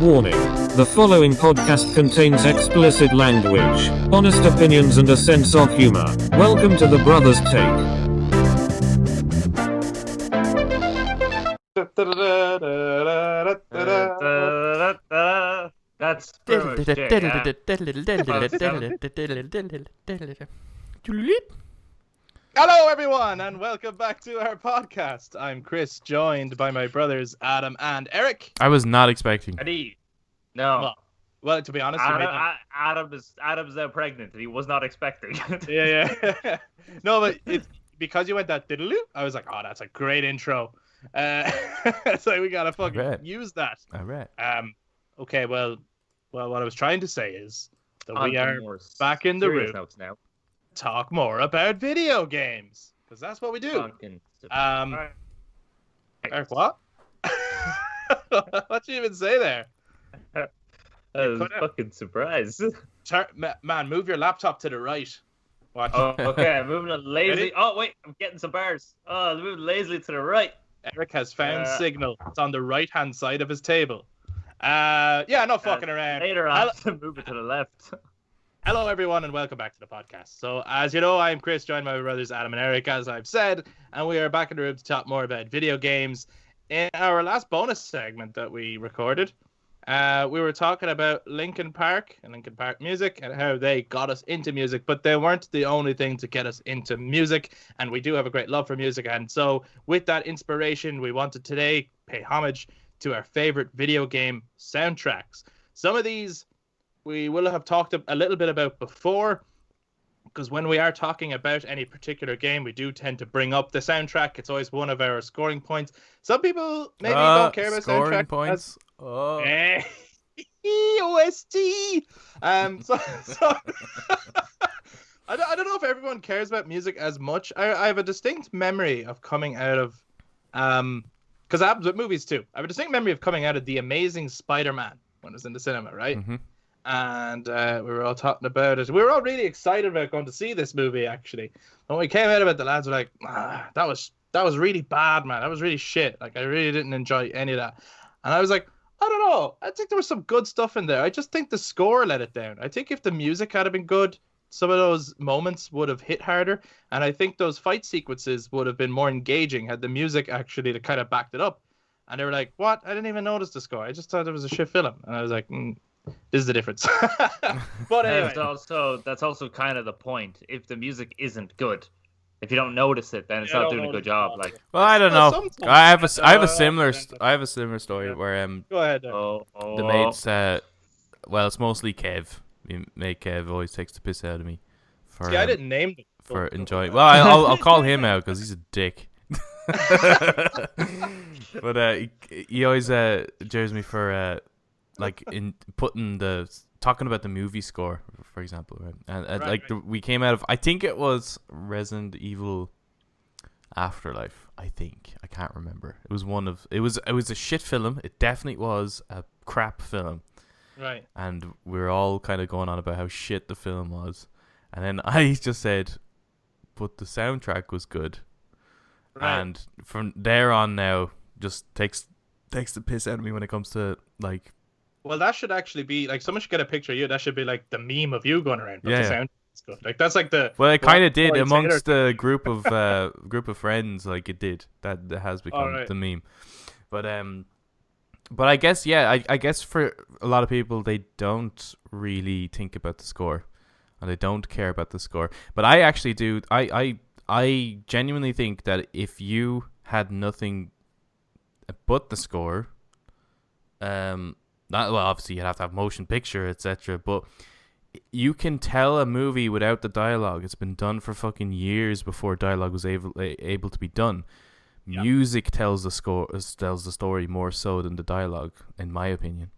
Warning. The following podcast contains explicit language, honest opinions and a sense of humor. Welcome to the Brothers Take. That's pretty much Hello, everyone, and welcome back to our podcast. I'm Chris, joined by my brothers Adam and Eric. I was not expecting. No. Well, to be honest, Adam's now pregnant, and he was not expecting it. yeah. No, but it's because you went that diddle-oo, I was like, oh, that's a great intro. So we gotta fucking use that. All right. Okay. Well, what I was trying to say is that we are back in the room. Now. Talk more about video games, because that's what we do. Eric, what? What'd you even say there? I was fucking surprised. Man, move your laptop to the right. Watch. Oh, okay, I'm moving it lazily. Ready? Oh, wait, I'm getting some bars. Oh, I'm moving lazily to the right. Eric has found signal. It's on the right-hand side of his table. Yeah, no fucking around. Later on, to move it to the left. Hello, everyone, and welcome back to the podcast. So, as you know, I'm Chris, joined by my brothers Adam and Eric, as I've said, and we are back in the room to talk more about video games. In our last bonus segment that we recorded, we were talking about Linkin Park and Linkin Park music and how they got us into music, but they weren't the only thing to get us into music, and we do have a great love for music. And so, with that inspiration, we wanted today pay homage to our favorite video game soundtracks. Some of these we will have talked a little bit about before, because when we are talking about any particular game, we do tend to bring up the soundtrack. It's always one of our scoring points. Some people maybe don't care about scoring soundtrack points. OST. So I don't know if everyone cares about music as much. I have a distinct memory of coming out of because that happens with movies too. I have a distinct memory of coming out of The Amazing Spider-Man when it was in the cinema, right? Mm-hmm. And we were all talking about it. We were all really excited about going to see this movie, actually. When we came out of it, the lads were like, that was really bad, man. That was really shit. Like, I really didn't enjoy any of that. And I was like, I don't know. I think there was some good stuff in there. I just think the score let it down. I think if the music had been good, some of those moments would have hit harder. And I think those fight sequences would have been more engaging had the music actually kind of backed it up. And they were like, what? I didn't even notice the score. I just thought it was a shit film. And I was like, this is the difference. But anyway. That's also kind of the point. If the music isn't good, if you don't notice it, then it's not doing a good job. Like, well, I don't know. I have a similar story where Go ahead. The mates well, it's mostly Kev. Mate Kev always takes the piss out of me for I didn't name them for enjoying. Well, I'll call him out because he's a dick. But he always jeers me for like in putting talking about the movie score, for example, right? And we came out of, I think it was Resident Evil Afterlife. I can't remember. It was it was a shit film. It definitely was a crap film. Right. And we were all kind of going on about how shit the film was, and then I just said, but the soundtrack was good. Right. And from there on now, just takes the piss out of me when it comes to like. Well, that should actually be like someone should get a picture of you. That should be like the meme of you going around. But yeah. The sound is good. Like that's like the. Well, it kind of did amongst the group of friends. Like it did. That has become the meme. But I guess I guess for a lot of people they don't really think about the score, and they don't care about the score. But I actually do. I genuinely think that if you had nothing but the score, obviously you'd have to have motion picture, etc. But you can tell a movie without the dialogue. It's been done for fucking years before dialogue was able to be done. Yep. Music tells the story more so than the dialogue, in my opinion.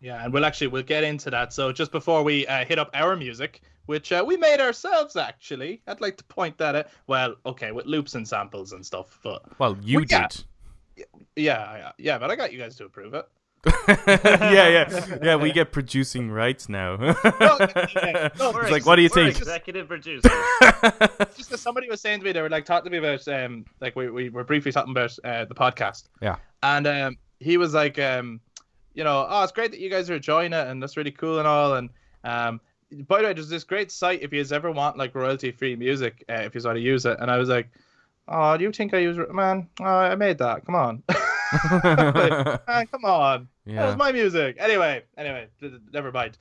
Yeah, and we'll get into that. So just before we hit up our music, which we made ourselves, actually, I'd like to point that out. Well, okay, with loops and samples and stuff, but you did. Yeah, but I got you guys to approve it. yeah. We get producing rights now. It's like, what do you think? Executive producer. Just as somebody was saying to me, they were like talking to me about like we were briefly talking about the podcast. Yeah. And he was like, it's great that you guys are enjoying it, and that's really cool and all. And by the way, there's this great site if you ever want like royalty-free music, if you want to use it. And I was like, oh, do you think I use it? Man, I made that. Come on. Like, man, come on. Yeah. That was my music. Anyway, never mind.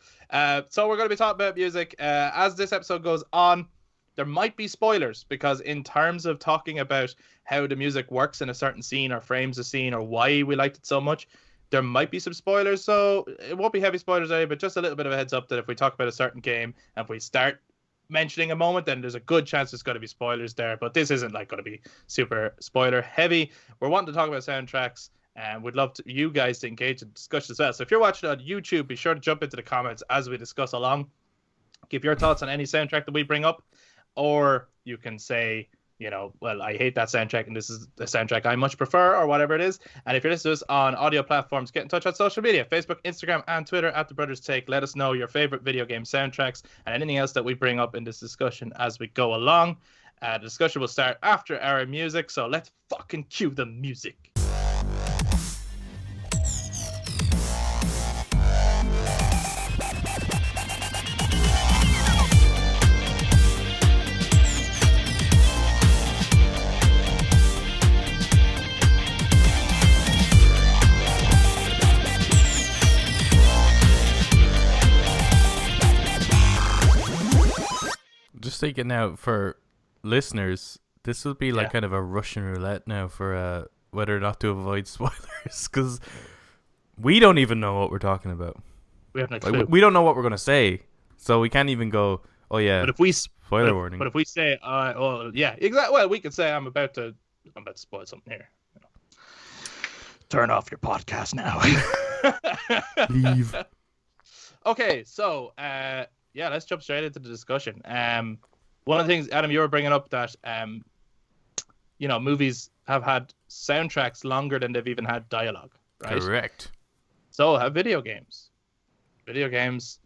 So we're going to be talking about music. As this episode goes on, there might be spoilers, because in terms of talking about how the music works in a certain scene or frames a scene or why we liked it so much, there might be some spoilers. So it won't be heavy spoilers anyway, but just a little bit of a heads up that if we talk about a certain game and if we start mentioning a moment, then there's a good chance there's going to be spoilers there. But this isn't like going to be super spoiler heavy. We're wanting to talk about soundtracks, and we'd love you guys to engage in discussion as well. So if you're watching on YouTube, be sure to jump into the comments as we discuss along. Give your thoughts on any soundtrack that we bring up, or you can say, well, I hate that soundtrack and this is the soundtrack I much prefer, or whatever it is. And if you're listening to us on audio platforms, get in touch on social media, Facebook, Instagram, and Twitter at The Brothers Take. Let us know your favorite video game soundtracks and anything else that we bring up in this discussion as we go along. The discussion will start after our music, so let's fucking cue the music. Just thinking now for listeners, this will be like kind of a Russian roulette now for whether or not to avoid spoilers, because we don't even know what we're talking about. We have no clue. We don't know what we're gonna say, so we can't even go, oh yeah. But if we spoiler warning. But if we say, well, yeah, exactly. Well, we could say I'm about to spoil something here. Turn off your podcast now. Leave. Okay, so let's jump straight into the discussion. One of the things, Adam, you were bringing up that movies have had soundtracks longer than they've even had dialogue, right? Correct. So have video games. Video games,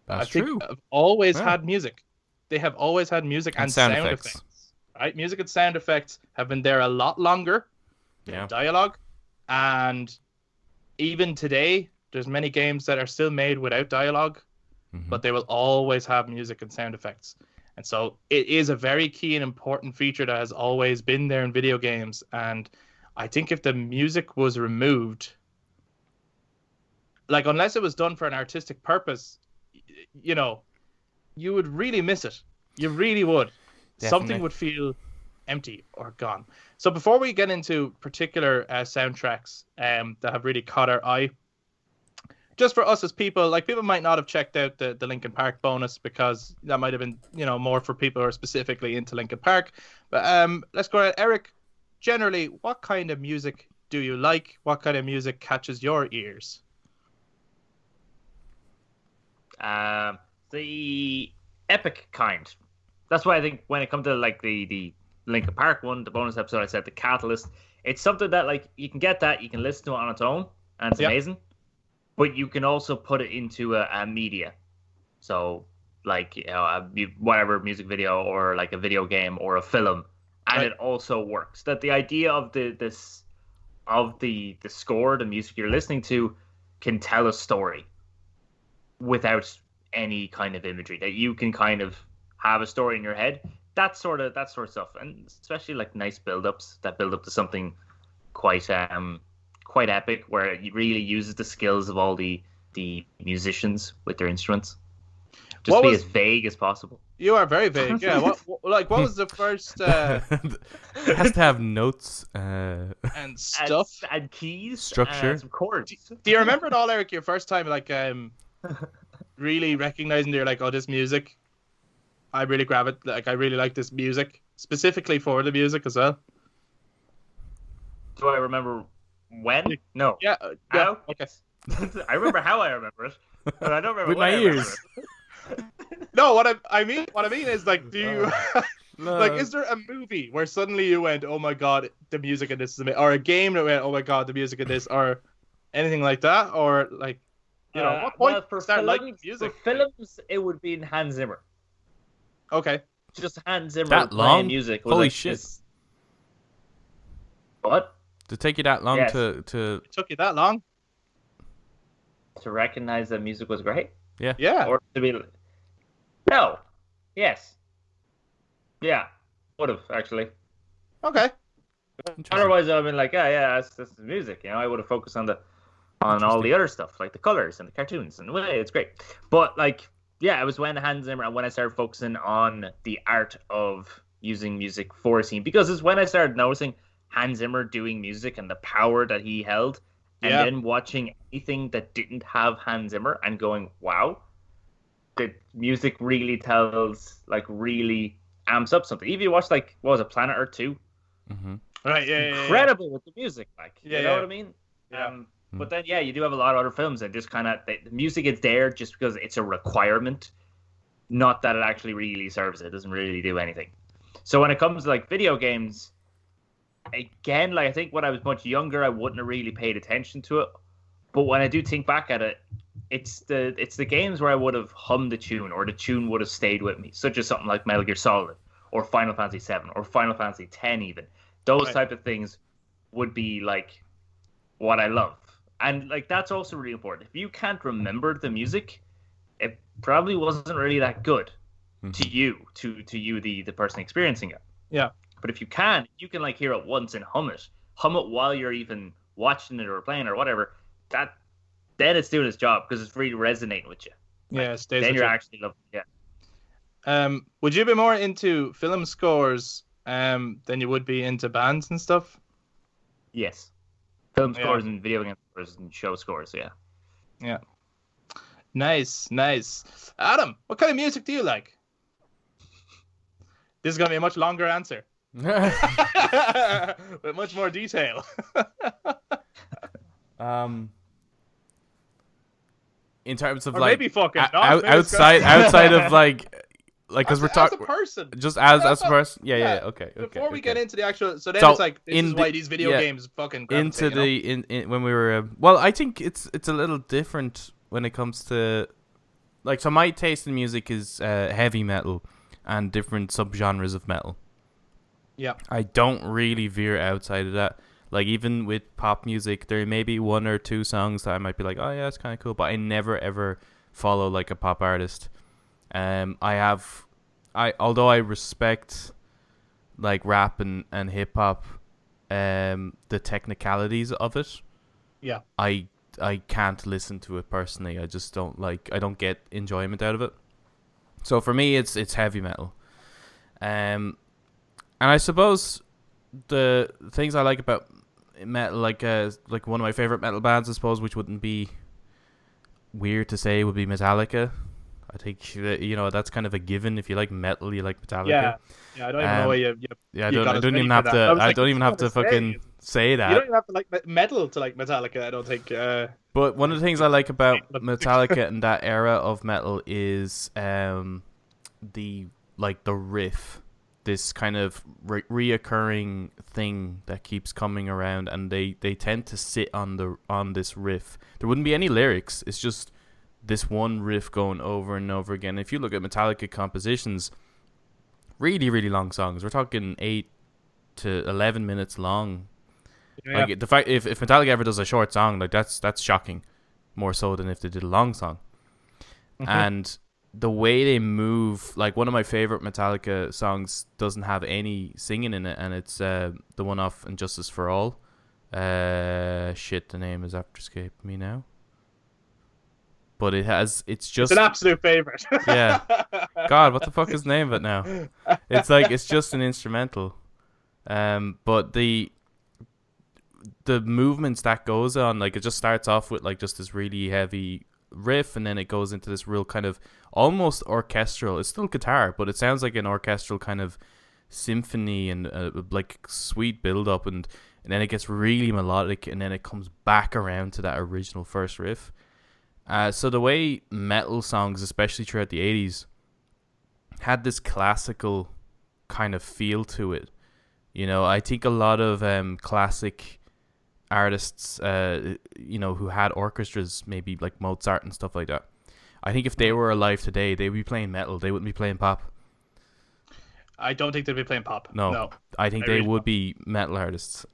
That's I think, true. have always had music. They have always had music and sound effects. Right? Music and sound effects have been there a lot longer than dialogue. And even today, there's many games that are still made without dialogue, but they will always have music and sound effects. And so it is a very key and important feature that has always been there in video games. And I think if the music was removed, like unless it was done for an artistic purpose, you would really miss it. You really would. Definitely. Something would feel empty or gone. So before we get into particular soundtracks that have really caught our eye, just for us as people, like people might not have checked out the Linkin Park bonus because that might have been, more for people who are specifically into Linkin Park. But let's go ahead. Eric, generally, what kind of music do you like? What kind of music catches your ears? The epic kind. That's why I think when it comes to like the Linkin Park one, the bonus episode, I said the Catalyst. It's something that like you can get that, you can listen to it on its own, and it's amazing. But you can also put it into a media. So like whatever music video or like a video game or a film, and it also works. That the idea of the score, the music you're listening to, can tell a story without any kind of imagery. That you can kind of have a story in your head. That sort of stuff, and especially like nice build-ups that build up to something quite epic, where it really uses the skills of all the musicians with their instruments. Just as vague as possible. You are very vague. Yeah. What was the first? It has to have notes and stuff and keys, structure, and some chords. Do you remember at all, Eric, your first time like really recognizing you're like, oh, this music, I really grab it. Like I really like this music, specifically for the music as well. Do I remember when? No. Yeah. How? Okay. I remember how I remember it, but I don't remember with when my I ears. No, what I mean is like, do you like? Is there a movie where suddenly you went, oh my god, the music in this is amazing, or a game that went, oh my god, the music in this, or anything like that, or like, what point for start films, liking music? For films, it would be in Hans Zimmer. Okay. Just Hans Zimmer that playing long? music. Holy shit! What? To take you that long to It took you that long? to recognize that music was great, Yeah. or to be no, yes, yeah, would have actually. Okay. Otherwise, I've been like, yeah, that's the music. You know, I would have focused on all the other stuff, like the colors and the cartoons, and well, it's great. But like, yeah, it was when Hans Zimmer and when I started focusing on the art of using music for a scene, because it's when I started noticing Hans Zimmer doing music and the power that he held, and then watching anything that didn't have Hans Zimmer and going, wow, the music really really amps up something. Even if you watch like, what was it, Planet Earth 2? Mm-hmm. Right, Incredible with the music, like, you know what I mean? Yeah. But then, yeah, you do have a lot of other films that just kind of, the music is there just because it's a requirement, not that it actually really serves it. It doesn't really do anything. So when it comes to like video games, again, like I think when I was much younger, I wouldn't have really paid attention to it. But when I do think back at it, it's the games where I would have hummed the tune, or the tune would have stayed with me, such as something like Metal Gear Solid or Final Fantasy 7 or Final Fantasy 10 even. Those type of things would be like what I love. And like that's also really important. If you can't remember the music, it probably wasn't really that good to you, the person experiencing it. Yeah. But if you can like hear it once and hum it while you're even watching it or playing or whatever, then it's doing its job because it's really resonating with you. Yeah, it stays then with you're you. actually loving it. Yeah. Would you be more into film scores than you would be into bands and stuff? Yes. Film scores and video game scores and show scores, yeah. Yeah. Nice. Adam, what kind of music do you like? This is going to be a much longer answer. With much more detail. In terms of Or like maybe fucking not. outside of like because we're talking as a person. Just as a person. Yeah. Okay. Before we get into the actual, so then So, it's like this is why these video games fucking into gravitate, in when we were well, I think it's a little different when it comes to like, so my taste in music is heavy metal and different subgenres of metal. Yeah. I don't really veer outside of that. Like, even with pop music, there may be one or two songs that I might be like, oh yeah, it's kind of cool, but I never ever follow like a pop artist. Although I respect like rap and hip hop, the technicalities of it. Yeah. I can't listen to it personally. I just don't like. I don't get enjoyment out of it. So for me, it's heavy metal. And I suppose the things I like about metal, like one of my favorite metal bands, I suppose, which wouldn't be weird to say, would be Metallica. I think that's kind of a given. If you like metal, you like Metallica. Yeah. I don't even know why you. Yeah, I don't even have to. I don't even have to fucking say that. You don't even have to like metal to like Metallica. I don't think. But one of the things I like about Metallica and that era of metal is the riff, this kind of reoccurring thing that keeps coming around, and they tend to sit on this riff. There wouldn't be any lyrics. It's just this one riff going over and over again. If you look at Metallica compositions, really, really long songs. We're talking 8 to 11 minutes long. Yeah. Like the fact if Metallica ever does a short song, like that's shocking, more so than if they did a long song. Mm-hmm. And the way they move, like one of my favorite Metallica songs doesn't have any singing in it, and it's the one off "Injustice for All." The name is after escaping me now. But it's just an absolute favorite. Yeah. God, what the fuck is the name of it now? It's just an instrumental. But the movements that goes on, like, it just starts off with like just this really heavy riff, and then it goes into this real kind of almost orchestral. It's still guitar, but it sounds like an orchestral kind of symphony, and like sweet build up, and then it gets really melodic, and then it comes back around to that original first riff. So the way metal songs, especially throughout the 80s, had this classical kind of feel to it. I think a lot of classic artists, who had orchestras, maybe like Mozart and stuff like that, I think if they were alive today, they would be playing metal. They wouldn't be playing pop. I don't think they'd be playing pop. No. I think they would be metal artists,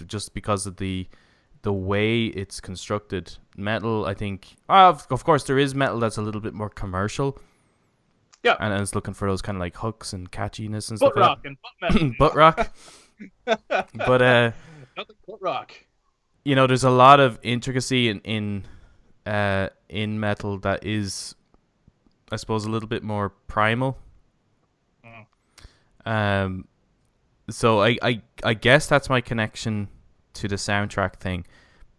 just because of the the way it's constructed. Metal, I think, of course, there is metal that's a little bit more commercial. Yeah. And it's looking for those kind of like hooks and catchiness and Butt stuff rock like and butt metal. that. Butt rock. But Nothing butt rock. you know, there's a lot of intricacy in metal that is, I suppose, a little bit more primal. So I guess that's my connection to the soundtrack thing,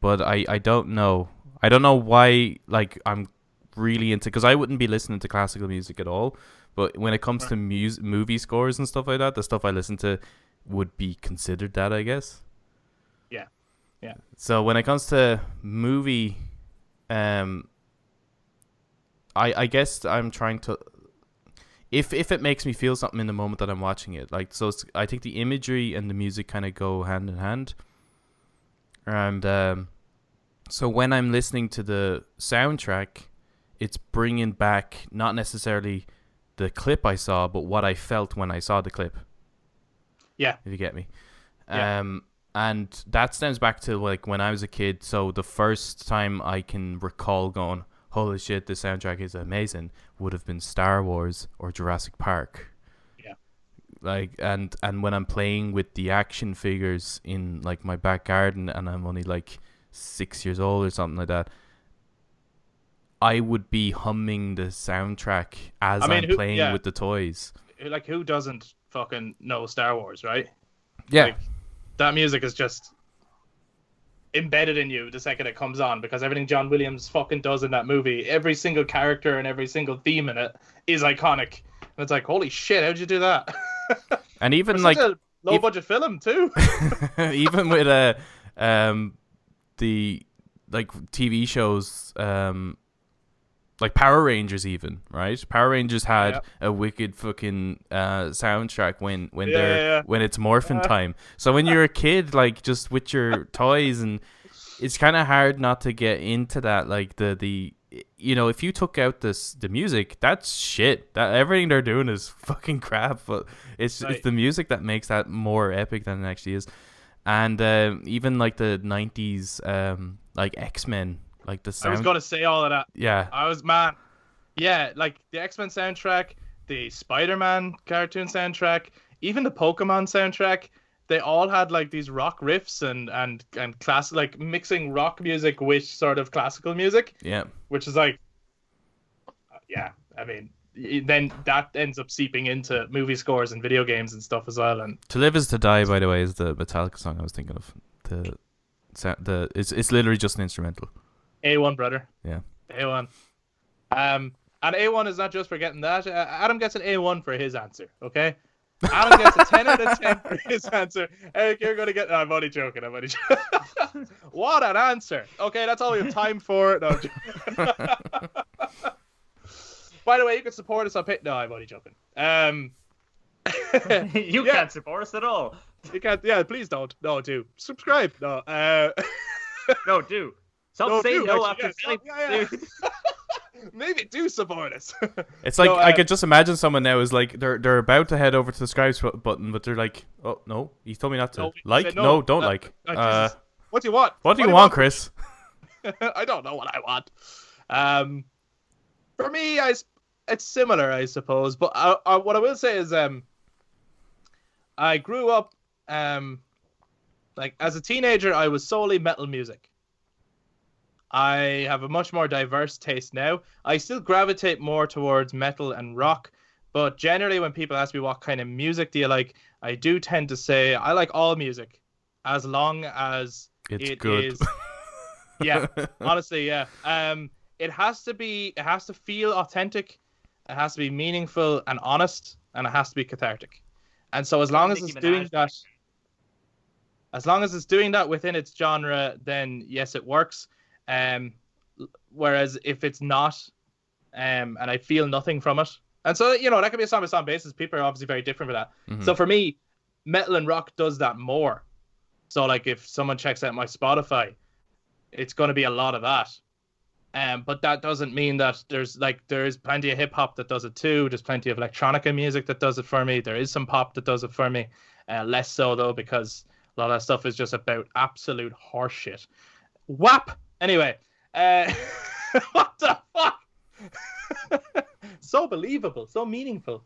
but I don't know. I don't know why, like, I'm really into, because I wouldn't be listening to classical music at all, but when it comes to movie scores and stuff like that, the stuff I listen to would be considered that, I guess. Yeah. So when it comes to movie, I guess I'm trying to, if it makes me feel something in the moment that I'm watching it, like, so I think the imagery and the music kind of go hand in hand, and so when I'm listening to the soundtrack, it's bringing back not necessarily the clip I saw, but what I felt when I saw the clip. Yeah. If you get me. Yeah. And that stems back to like when I was a kid. So the first time I can recall going, holy shit, this soundtrack is amazing, would have been Star Wars or Jurassic Park. Yeah. Like, and when I'm playing with the action figures in like my back garden and I'm only like 6 years old or something like that, I would be humming the soundtrack as I'm playing with the toys. Like, who doesn't fucking know Star Wars, right? Yeah. Like, that music is just embedded in you the second it comes on, because everything John Williams fucking does in that movie, every single character and every single theme in it is iconic. And it's like, holy shit, how'd you do that? And even it's like such a low budget film too. Even with the like TV shows, like Power Rangers, even, right? Power Rangers had a wicked fucking soundtrack when it's morphin time. So when you're a kid, like, just with your toys, and it's kind of hard not to get into that. Like the you know, if you took out the music, that's shit. That everything they're doing is fucking crap. But it's the music that makes that more epic than it actually is. And even like the 90s, like X-Men. Like the sound. I was gonna say all of that. Yeah. Like the X-Men soundtrack, the Spider-Man cartoon soundtrack, even the Pokemon soundtrack, they all had like these rock riffs and class, like mixing rock music with sort of classical music. Yeah. Which is like, I mean, then that ends up seeping into movie scores and video games and stuff as well. And To Live Is to Die, by the way, is the Metallica song I was thinking of. It's literally just an instrumental. A1, brother. Yeah. A1. And A1 is not just for getting that. Adam gets an A1 for his answer, okay? Adam gets a 10 out of 10 for his answer. Eric, you're going to get... No, I'm only joking. What an answer. Okay, that's all we have time for. No, by the way, you can support us on Patreon. No, I'm only joking. You can't support us at all. You can't... Yeah, please don't. No, do. Subscribe. No. No, do. Stop saying no after saying. Maybe do support us. It's like, I could just imagine someone now is like, they're about to head over to the subscribe button, but they're like, oh no, he told me not to. No, like, no, don't like. What do you want? What do you want, Chris? I don't know what I want. For me, it's similar, I suppose. But what I will say is, I grew up, like as a teenager, I was solely metal music. I have a much more diverse taste now. I still gravitate more towards metal and rock, but generally when people ask me what kind of music do you like, I do tend to say I like all music, as long as it's good. Is... Yeah, honestly, yeah. It has to feel authentic, it has to be meaningful and honest, and it has to be cathartic. And so as long as it's doing that within its genre, then yes, it works. Whereas if it's not, and I feel nothing from it, and so, you know, that could be a song-by-song basis. People are obviously very different for that. Mm-hmm. So for me, metal and rock does that more. So like if someone checks out my Spotify, it's going to be a lot of that. But that doesn't mean that there's plenty of hip hop that does it too. There's plenty of electronica music that does it for me. There is some pop that does it for me. Less so though, because a lot of that stuff is just about absolute horseshit. WAP. Anyway, what the fuck? So believable, so meaningful.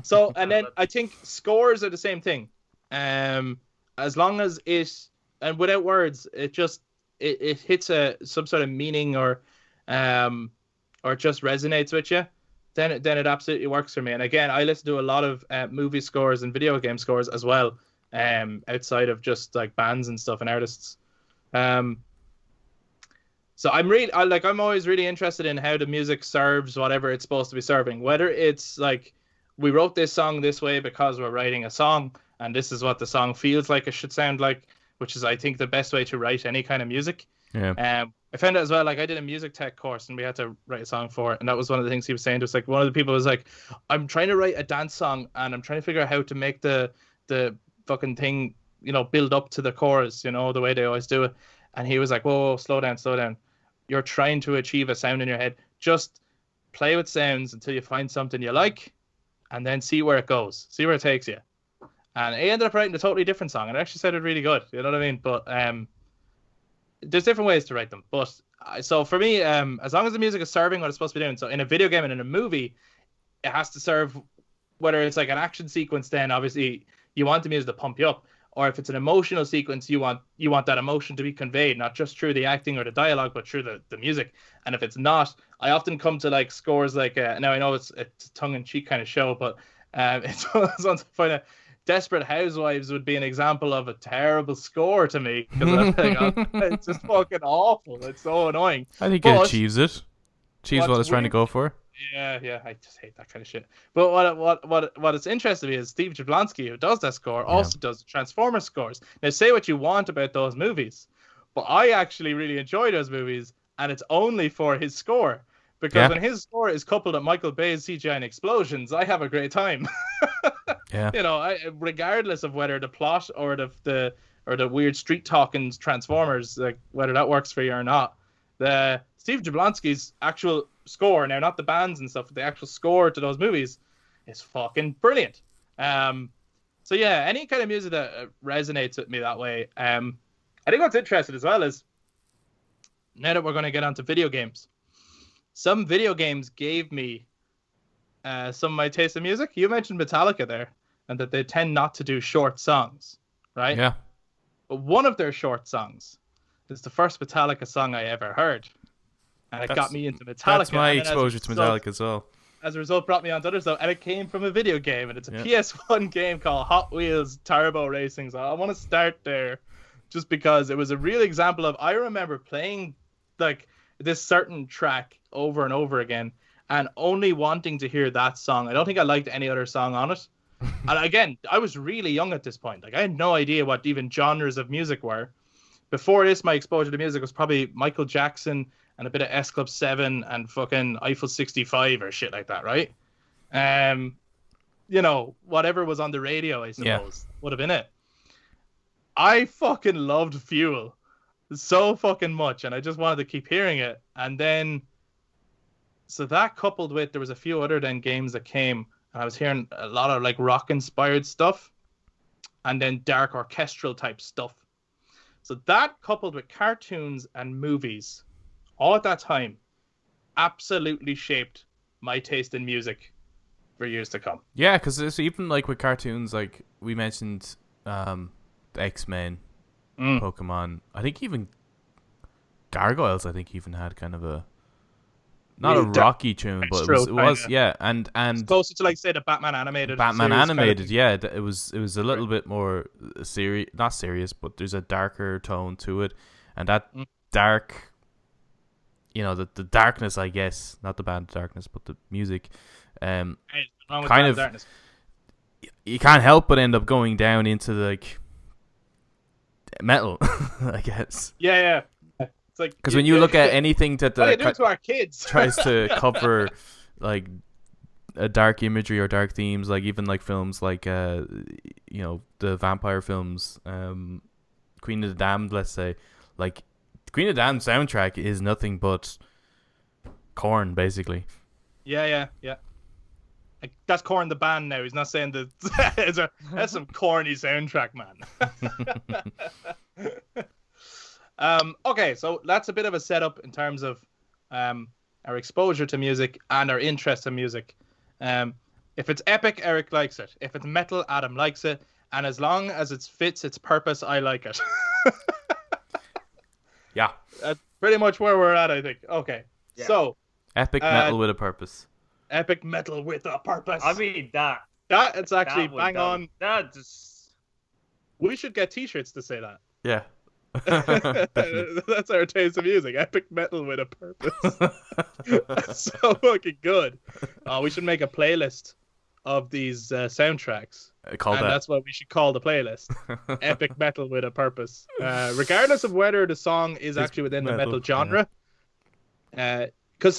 So and then I think scores are the same thing. As long as it, and without words, it just it hits some sort of meaning or just resonates with you, then it absolutely works for me. And again, I listen to a lot of movie scores and video game scores as well, outside of just like bands and stuff and artists. So I'm always really interested in how the music serves whatever it's supposed to be serving. Whether it's like we wrote this song this way because we're writing a song and this is what the song feels like it should sound like, which is I think the best way to write any kind of music. Yeah. I found out as well, like I did a music tech course and we had to write a song for it, and that was one of the things he was saying to us. Like one of the people was like, I'm trying to write a dance song and I'm trying to figure out how to make the fucking thing, build up to the chorus, the way they always do it. And he was like, whoa, slow down. You're trying to achieve a sound in your head. Just play with sounds until you find something you like and then see where it goes. See where it takes you. And he ended up writing a totally different song and it actually sounded really good. You know what I mean? But there's different ways to write them. But so for me, as long as the music is serving what it's supposed to be doing. So in a video game and in a movie, it has to serve, whether it's like an action sequence, then obviously you want the music to pump you up. Or if it's an emotional sequence, you want that emotion to be conveyed, not just through the acting or the dialogue, but through the music. And if it's not, I often come to like scores like, now I know it's a tongue-in-cheek kind of show, but it's one to find out. Desperate Housewives would be an example of a terrible score to me, because it's just fucking awful. It's so annoying. I think it achieves it. Achieves what it's trying to go for. Yeah, I just hate that kind of shit. But what it's interesting to me is Steve Jablonsky, who does that score, also does the Transformers scores. Now, say what you want about those movies, but I actually really enjoy those movies, and it's only for his score. Because when his score is coupled with Michael Bay's CGI and explosions, I have a great time. Yeah. Regardless of whether the plot or the weird street talking Transformers, like whether that works for you or not, the Steve Jablonsky's actual score, now not the bands and stuff, but the actual score to those movies is fucking brilliant. So yeah, any kind of music that resonates with me that way. I think what's interesting as well is, now that we're going to get onto video games, some video games gave me some of my taste in music. You mentioned Metallica there, and that they tend not to do short songs, right? Yeah. But one of their short songs is the first Metallica song I ever heard, and it got me into Metallica. That's my exposure to Metallica as well. As a result, brought me on to others, though, and it came from a video game, and it's a PS1 game called Hot Wheels Turbo Racing. So I want to start there, just because it was a real example of, I remember playing like this certain track over and over again and only wanting to hear that song. I don't think I liked any other song on it. And again, I was really young at this point. Like I had no idea what even genres of music were. Before this, my exposure to music was probably Michael Jackson and a bit of S Club 7 and fucking Eiffel 65 or shit like that, right? Whatever was on the radio, I suppose, would have been it. I fucking loved Fuel so fucking much, and I just wanted to keep hearing it. And then, so that coupled with, there was a few other then games that came, and I was hearing a lot of like rock inspired stuff, and then dark orchestral type stuff. So that coupled with cartoons and movies, all at that time, absolutely shaped my taste in music for years to come. Yeah, because even like with cartoons, like we mentioned, the X-Men, Pokemon. I think even Gargoyles, even had kind of a not really a rocky tune, but it was and it's closer to like say the Batman animated. Yeah, it was a little bit more serious, not serious, but there's a darker tone to it, and that dark, the darkness, I guess, not the band Darkness, but the music, kind of darkness. You can't help but end up going down into like metal, I guess. Yeah. It's like, because when you look at anything that what do you do to our kids? tries to cover like a dark imagery or dark themes, like even like films like the vampire films, Queen of the Damned, let's say, like Queen of the Damned soundtrack is nothing but Korn, basically. Yeah. Like, that's Korn the band now. He's not saying that that's some corny soundtrack, man. Okay, so that's a bit of a setup in terms of our exposure to music and our interest in music. If it's epic, Eric likes it. If it's metal, Adam likes it. And as long as it fits its purpose, I like it. Yeah. That's pretty much where we're at, I think. Okay, Yeah. so Epic metal with a purpose. epic metal with a purpose. I mean that. It's actually that bang on. That just. We should get T-shirts to say that. Yeah. Definitely. That's our taste of music. Epic metal with a purpose. That's so fucking good. We should make a playlist of these soundtracks. Call And that. that's what we should call the playlist. Epic metal with a purpose. Regardless of whether the song is actually within the metal genre. Because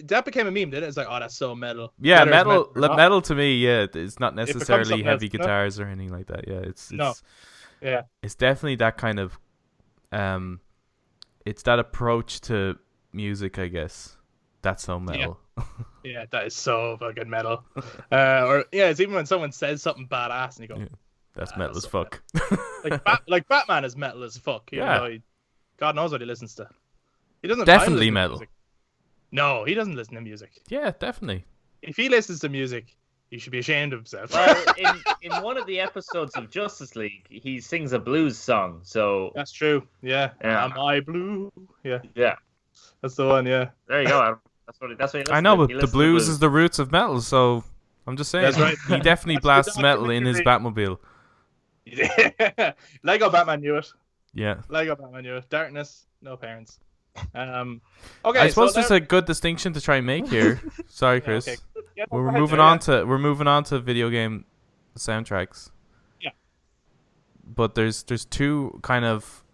that became a meme, didn't it? It's like, oh, that's so metal. Yeah, Whether it's metal. or not. Metal to me, yeah, it's not becomes necessarily something heavy else, no? guitars or anything like that. Yeah, it's No. Yeah. it's definitely that kind of it's that approach to music, I guess. That's so metal. Yeah, that is so fucking metal. It's even when someone says something badass and you go, Yeah. That's metal as so fuck. like Batman is metal as fuck. Even Yeah. though God knows what he listens to. He doesn't Definitely listen to metal. music. No, he doesn't listen to music. Yeah, definitely. If he listens to music, he should be ashamed of himself. Well, in one of the episodes of Justice League, he sings a blues song. So That's true. Yeah. Yeah. Am I blue? Yeah. yeah, That's the one. Yeah. there you go. Adam. That's what he I know, listens to. but He the listens to blues is the roots of metal, so I'm just saying. That's right. He definitely That's blasts the metal in his Batmobile. Lego Batman knew it. Yeah. Lego Batman knew it. Darkness, no parents. Okay. I suppose so there's a good distinction to try and make here. Sorry, Chris. okay. Yeah, no, We're go ahead, moving Joe, on to moving on to video game soundtracks. Yeah. But there's two kind of,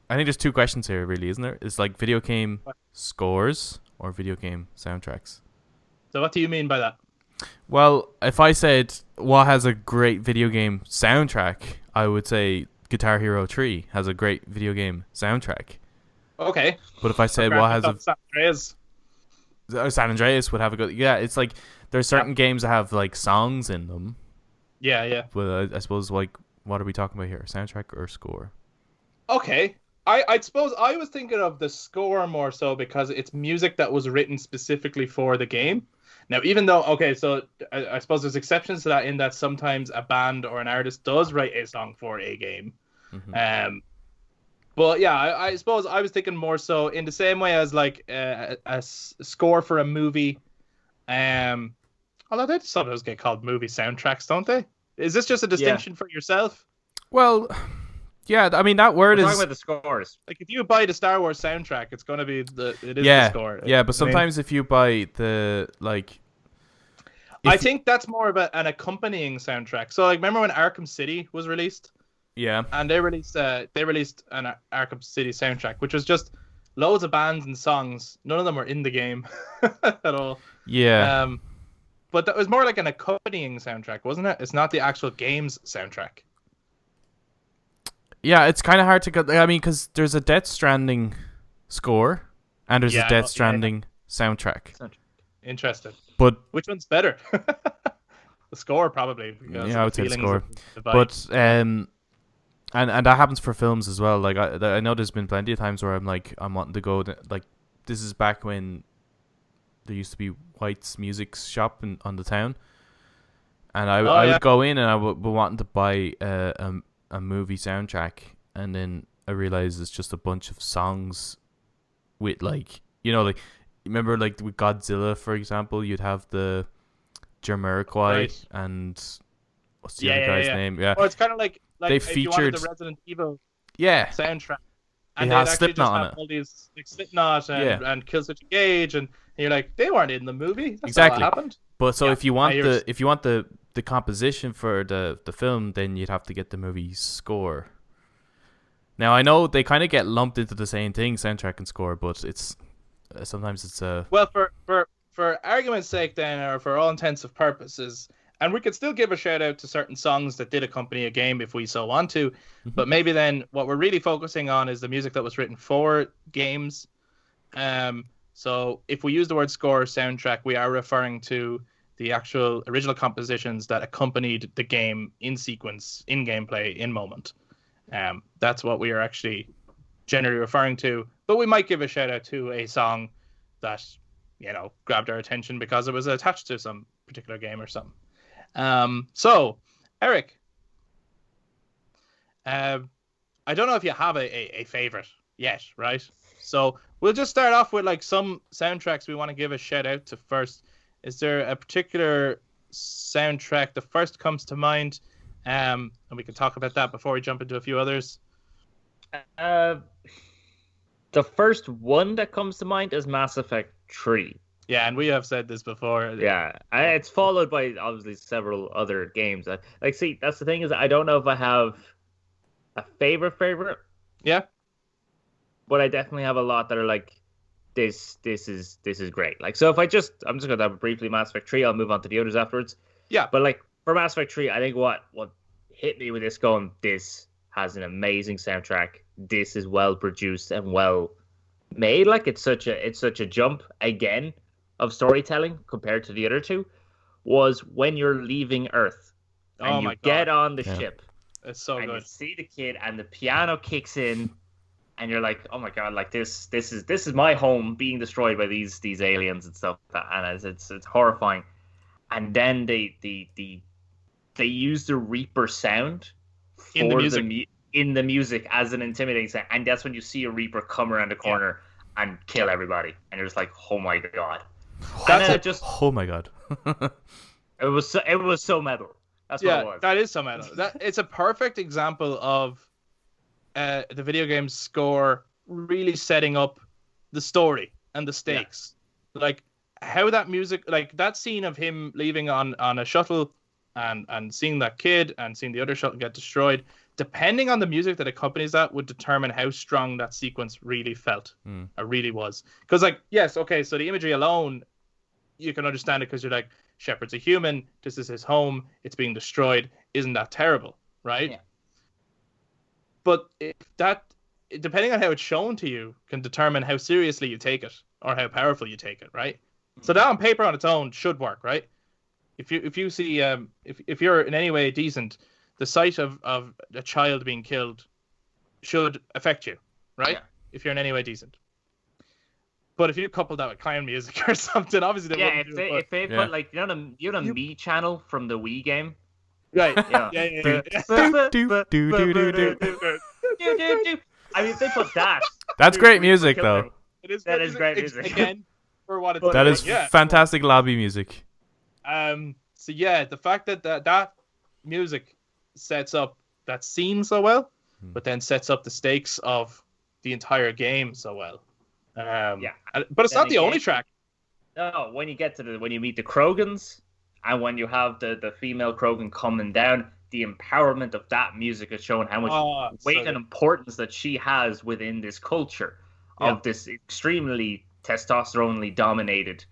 I think there's two questions here, really, isn't there? It's like video game scores or video game soundtracks. So what do you mean by that? Well, if I said what has a great video game soundtrack, I would say Guitar Hero 3 has a great video game soundtrack. Okay. But if I said what has San Andreas. San Andreas would have a good, yeah, it's like there's certain games that have like songs in them. Yeah. But I suppose, like, what are we talking about here? Soundtrack or score? Okay. I suppose I was thinking of the score more so because it's music that was written specifically for the game. Now, even though, okay, so I suppose there's exceptions to that in that sometimes a band or an artist does write a song for a game. Mm-hmm. But yeah, I suppose I was thinking more so in the same way as like a score for a movie. Although they sometimes get called movie soundtracks, don't they? Is this just a distinction for yourself? Well, yeah, I mean that word We're is talking about the scores. Like if you buy the Star Wars soundtrack, it's gonna be the score. Yeah, but sometimes if you buy the like, I think that's more of an accompanying soundtrack. So like, remember when Arkham City was released? yeah, And they released an Arkham City soundtrack, which was just loads of bands and songs. None of them were in the game at all. yeah, But that was more like an accompanying soundtrack, wasn't it? It's not the actual game's soundtrack. yeah. It's kind of hard to get. I mean, because there's a Death Stranding score and there's a Death Stranding soundtrack. Interesting. But Which one's better? The score, probably. Because yeah, I would say the feelings score. of the vibe. But and that happens for films as well. Like I know there's been plenty of times where I'm wanting to go like, this is back when there used to be White's music shop on the town, and I would go in and I would be wanting to buy a movie soundtrack, and then I realized it's just a bunch of songs with, like, you know, like, remember like with Godzilla, for example, you'd have the Jamiroquai and what's the other guy's name? Yeah. Oh, it's kind of like they if you wanted featured the Resident Evil yeah soundtrack. It And has they'd actually Slipknot just on have it. all these like Slipknot and Killswitch Engage, and you're like, they weren't in the movie. That's Exactly. not what happened. But so Yeah, if you want I hear the composition for the film, then you'd have to get the movie score. Now I know they kind of get lumped into the same thing, soundtrack and score, but it's sometimes it's Well, for argument's sake, then, or for all intents and purposes, and we could still give a shout out to certain songs that did accompany a game if we so want to, but maybe then what we're really focusing on is the music that was written for games. So if we use the word score or soundtrack, we are referring to the actual original compositions that accompanied the game in sequence, in gameplay, in moment. That's what we are actually generally referring to. But we might give a shout out to a song that, grabbed our attention because it was attached to some particular game or something. So, Eric, I don't know if you have a favorite yet, right? So we'll just start off with like some soundtracks we want to give a shout out to first. Is there a particular soundtrack that first comes to mind? And we can talk about that before we jump into a few others. The first one that comes to mind is Mass Effect 3. Yeah, and we have said this before. Yeah, it's followed by obviously several other games. See, that's the thing is I don't know if I have a favorite. Yeah, but I definitely have a lot that are like, this is great. Like, so if I'm just gonna have briefly Mass Effect 3, I'll move on to the others afterwards. Yeah, but like for Mass Effect 3, I think what hit me with this going, this has an amazing soundtrack. This is well produced and well made. Like it's such a jump again of storytelling compared to the other two. Was when you're leaving Earth and you get on the ship. It's so good. You see the kid and the piano kicks in, and you're like, oh my god, like this is my home being destroyed by these aliens and stuff. And it's horrifying. And then they use the Reaper sound in the music as an intimidating sound, and that's when you see a Reaper come around the corner and kill everybody, and you're just like, oh my god. Oh my god. it was so metal. That's what it was. That is so metal. It's a perfect example of the video game score really setting up the story and the stakes. Yeah. Like how that music, like that scene of him leaving on a shuttle and seeing that kid and seeing the other shuttle get destroyed, depending on the music that accompanies that would determine how strong that sequence really felt or really was. Because like, yes, okay, so the imagery alone, you can understand it because you're like, Shepard's a human, this is his home, it's being destroyed, isn't that terrible, right? Yeah. But if that, depending on how it's shown to you, can determine how seriously you take it or how powerful you take it, right? So that on paper on its own should work, right? If you see if you're in any way decent, the sight of a child being killed should affect you, right? Yeah. If you're in any way decent. But if you couple that with clown music or something, obviously they wouldn't do it. If they put like the Me channel from the Wii game, right? Yeah. I mean, if they put that. That's great music, though. That is great music. Again, for what it's that is fantastic lobby music. So yeah, the fact that music sets up that scene so well, but then sets up the stakes of the entire game so well. But it's not the only track. No, when you get to when you meet the Krogans, and when you have the female Krogan coming down, the empowerment of that music is showing how much weight and importance that she has within this culture of this extremely testosterone dominated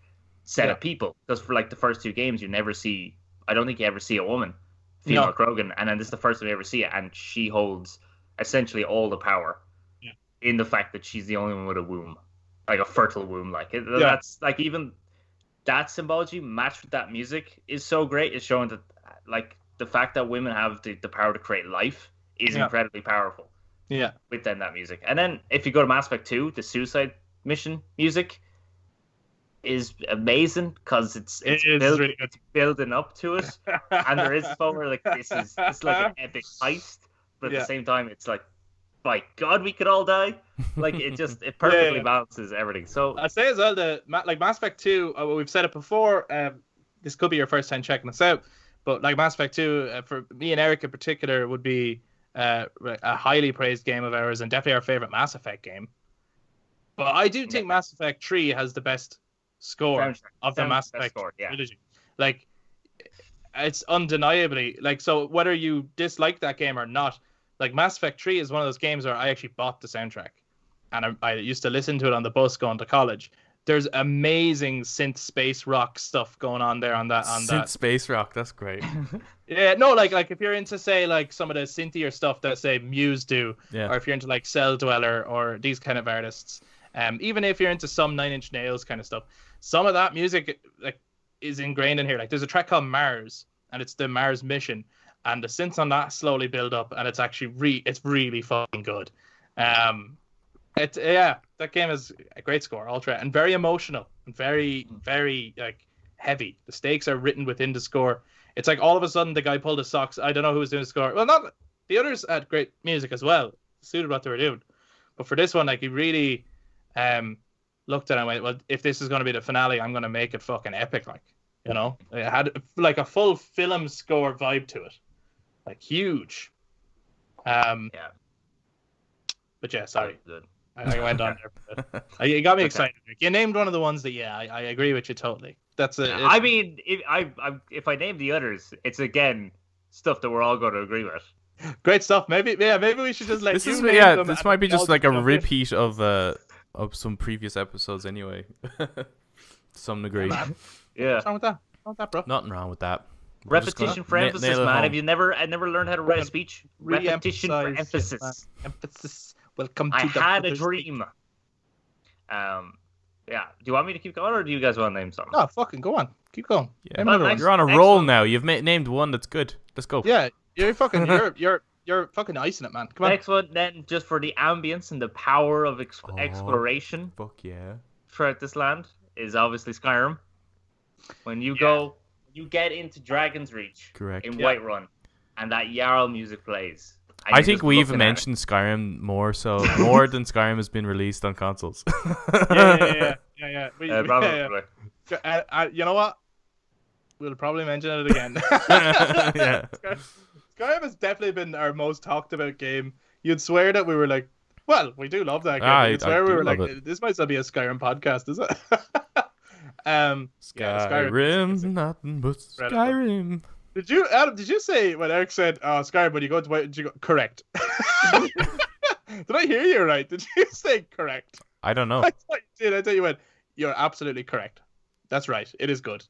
set of people. Because for like the first two games, I don't think you ever see a woman, female Krogan, and then this is the first time you ever see it, and she holds essentially all the power in the fact that she's the only one with a womb, like a fertile womb. Like that's like even that symbology matched with that music is so great. It's showing that like the fact that women have the power to create life is incredibly powerful. Yeah, within that music. And then if you go to Mass Effect 2, the suicide mission music is amazing because it's building up to it, and there is a moment where like it's like an epic heist, but at the same time it's like, by God, we could all die. Like it perfectly balances everything. So I say as well like Mass Effect 2. We've said it before. This could be your first time checking this out, but like Mass Effect 2, for me and Eric in particular, would be a highly praised game of ours and definitely our favorite Mass Effect game. But I do think Mass Effect 3 has the best score of the Mass Effect trilogy. Like it's undeniably like, so whether you dislike that game or not, like Mass Effect 3 is one of those games where I actually bought the soundtrack, and I used to listen to it on the bus going to college. There's amazing synth space rock stuff going on there on that. Space rock, that's great. Yeah, no, like if you're into say like some of the synthier stuff that say Muse do, or if you're into like Cell Dweller or these kind of artists, even if you're into some Nine Inch Nails kind of stuff, some of that music like is ingrained in here. Like there's a track called Mars, and it's the Mars mission. And the synths on that slowly build up, and it's actually it's really fucking good. That game is a great score, ultra, and very emotional and very, very like heavy. The stakes are written within the score. It's like all of a sudden the guy pulled his socks. I don't know who was doing the score. Well, not the others had great music as well, suited what they were doing. But for this one, like he really looked at it and went, well, if this is going to be the finale, I'm going to make it fucking epic. Like, you know, it had like a full film score vibe to it, like huge. Yeah. But yeah, sorry. I went on there. You got me excited. You named one of the ones that, I agree with you totally. That's it. I mean, if I name the others, it's again stuff that we're all going to agree with. Great stuff. Maybe we should just let this you is name them. This might be just like a repeat of some previous episodes anyway. To some degree. Yeah. What's wrong with that? What's wrong with that, bro? Nothing wrong with that. Repetition for emphasis, man. Have you never learned how to write a speech? Repetition for emphasis. Emphasis. Welcome to I the had a dream. Yeah. Do you want me to keep going, or do you guys want to name something? No, fucking go on. Keep going. Yeah. You're on a roll now. You've named one that's good. Let's go. Yeah, you're fucking you're fucking icing it, man. Come on. Next one, then, just for the ambience and the power of exploration. Fuck yeah. Throughout this land is obviously Skyrim. When you get into Dragon's Reach, correct, in Whiterun, and that Jarl music plays. I think we've mentioned Skyrim more than Skyrim has been released on consoles. Yeah. Probably. You know what? We'll probably mention it again. Yeah. Skyrim has definitely been our most talked about game. You'd swear that we were like, well, we do love that game. You'd swear we were like, this might still be a Skyrim podcast, is it? Skyrim, nothing but Skyrim. Did you, Adam? Did you say when Eric said, "Oh, Skyrim"? When you go to did you go correct? Did I hear you right? Did you say correct? I don't know. I thought you did. I thought you went. You're absolutely correct. That's right. It is good.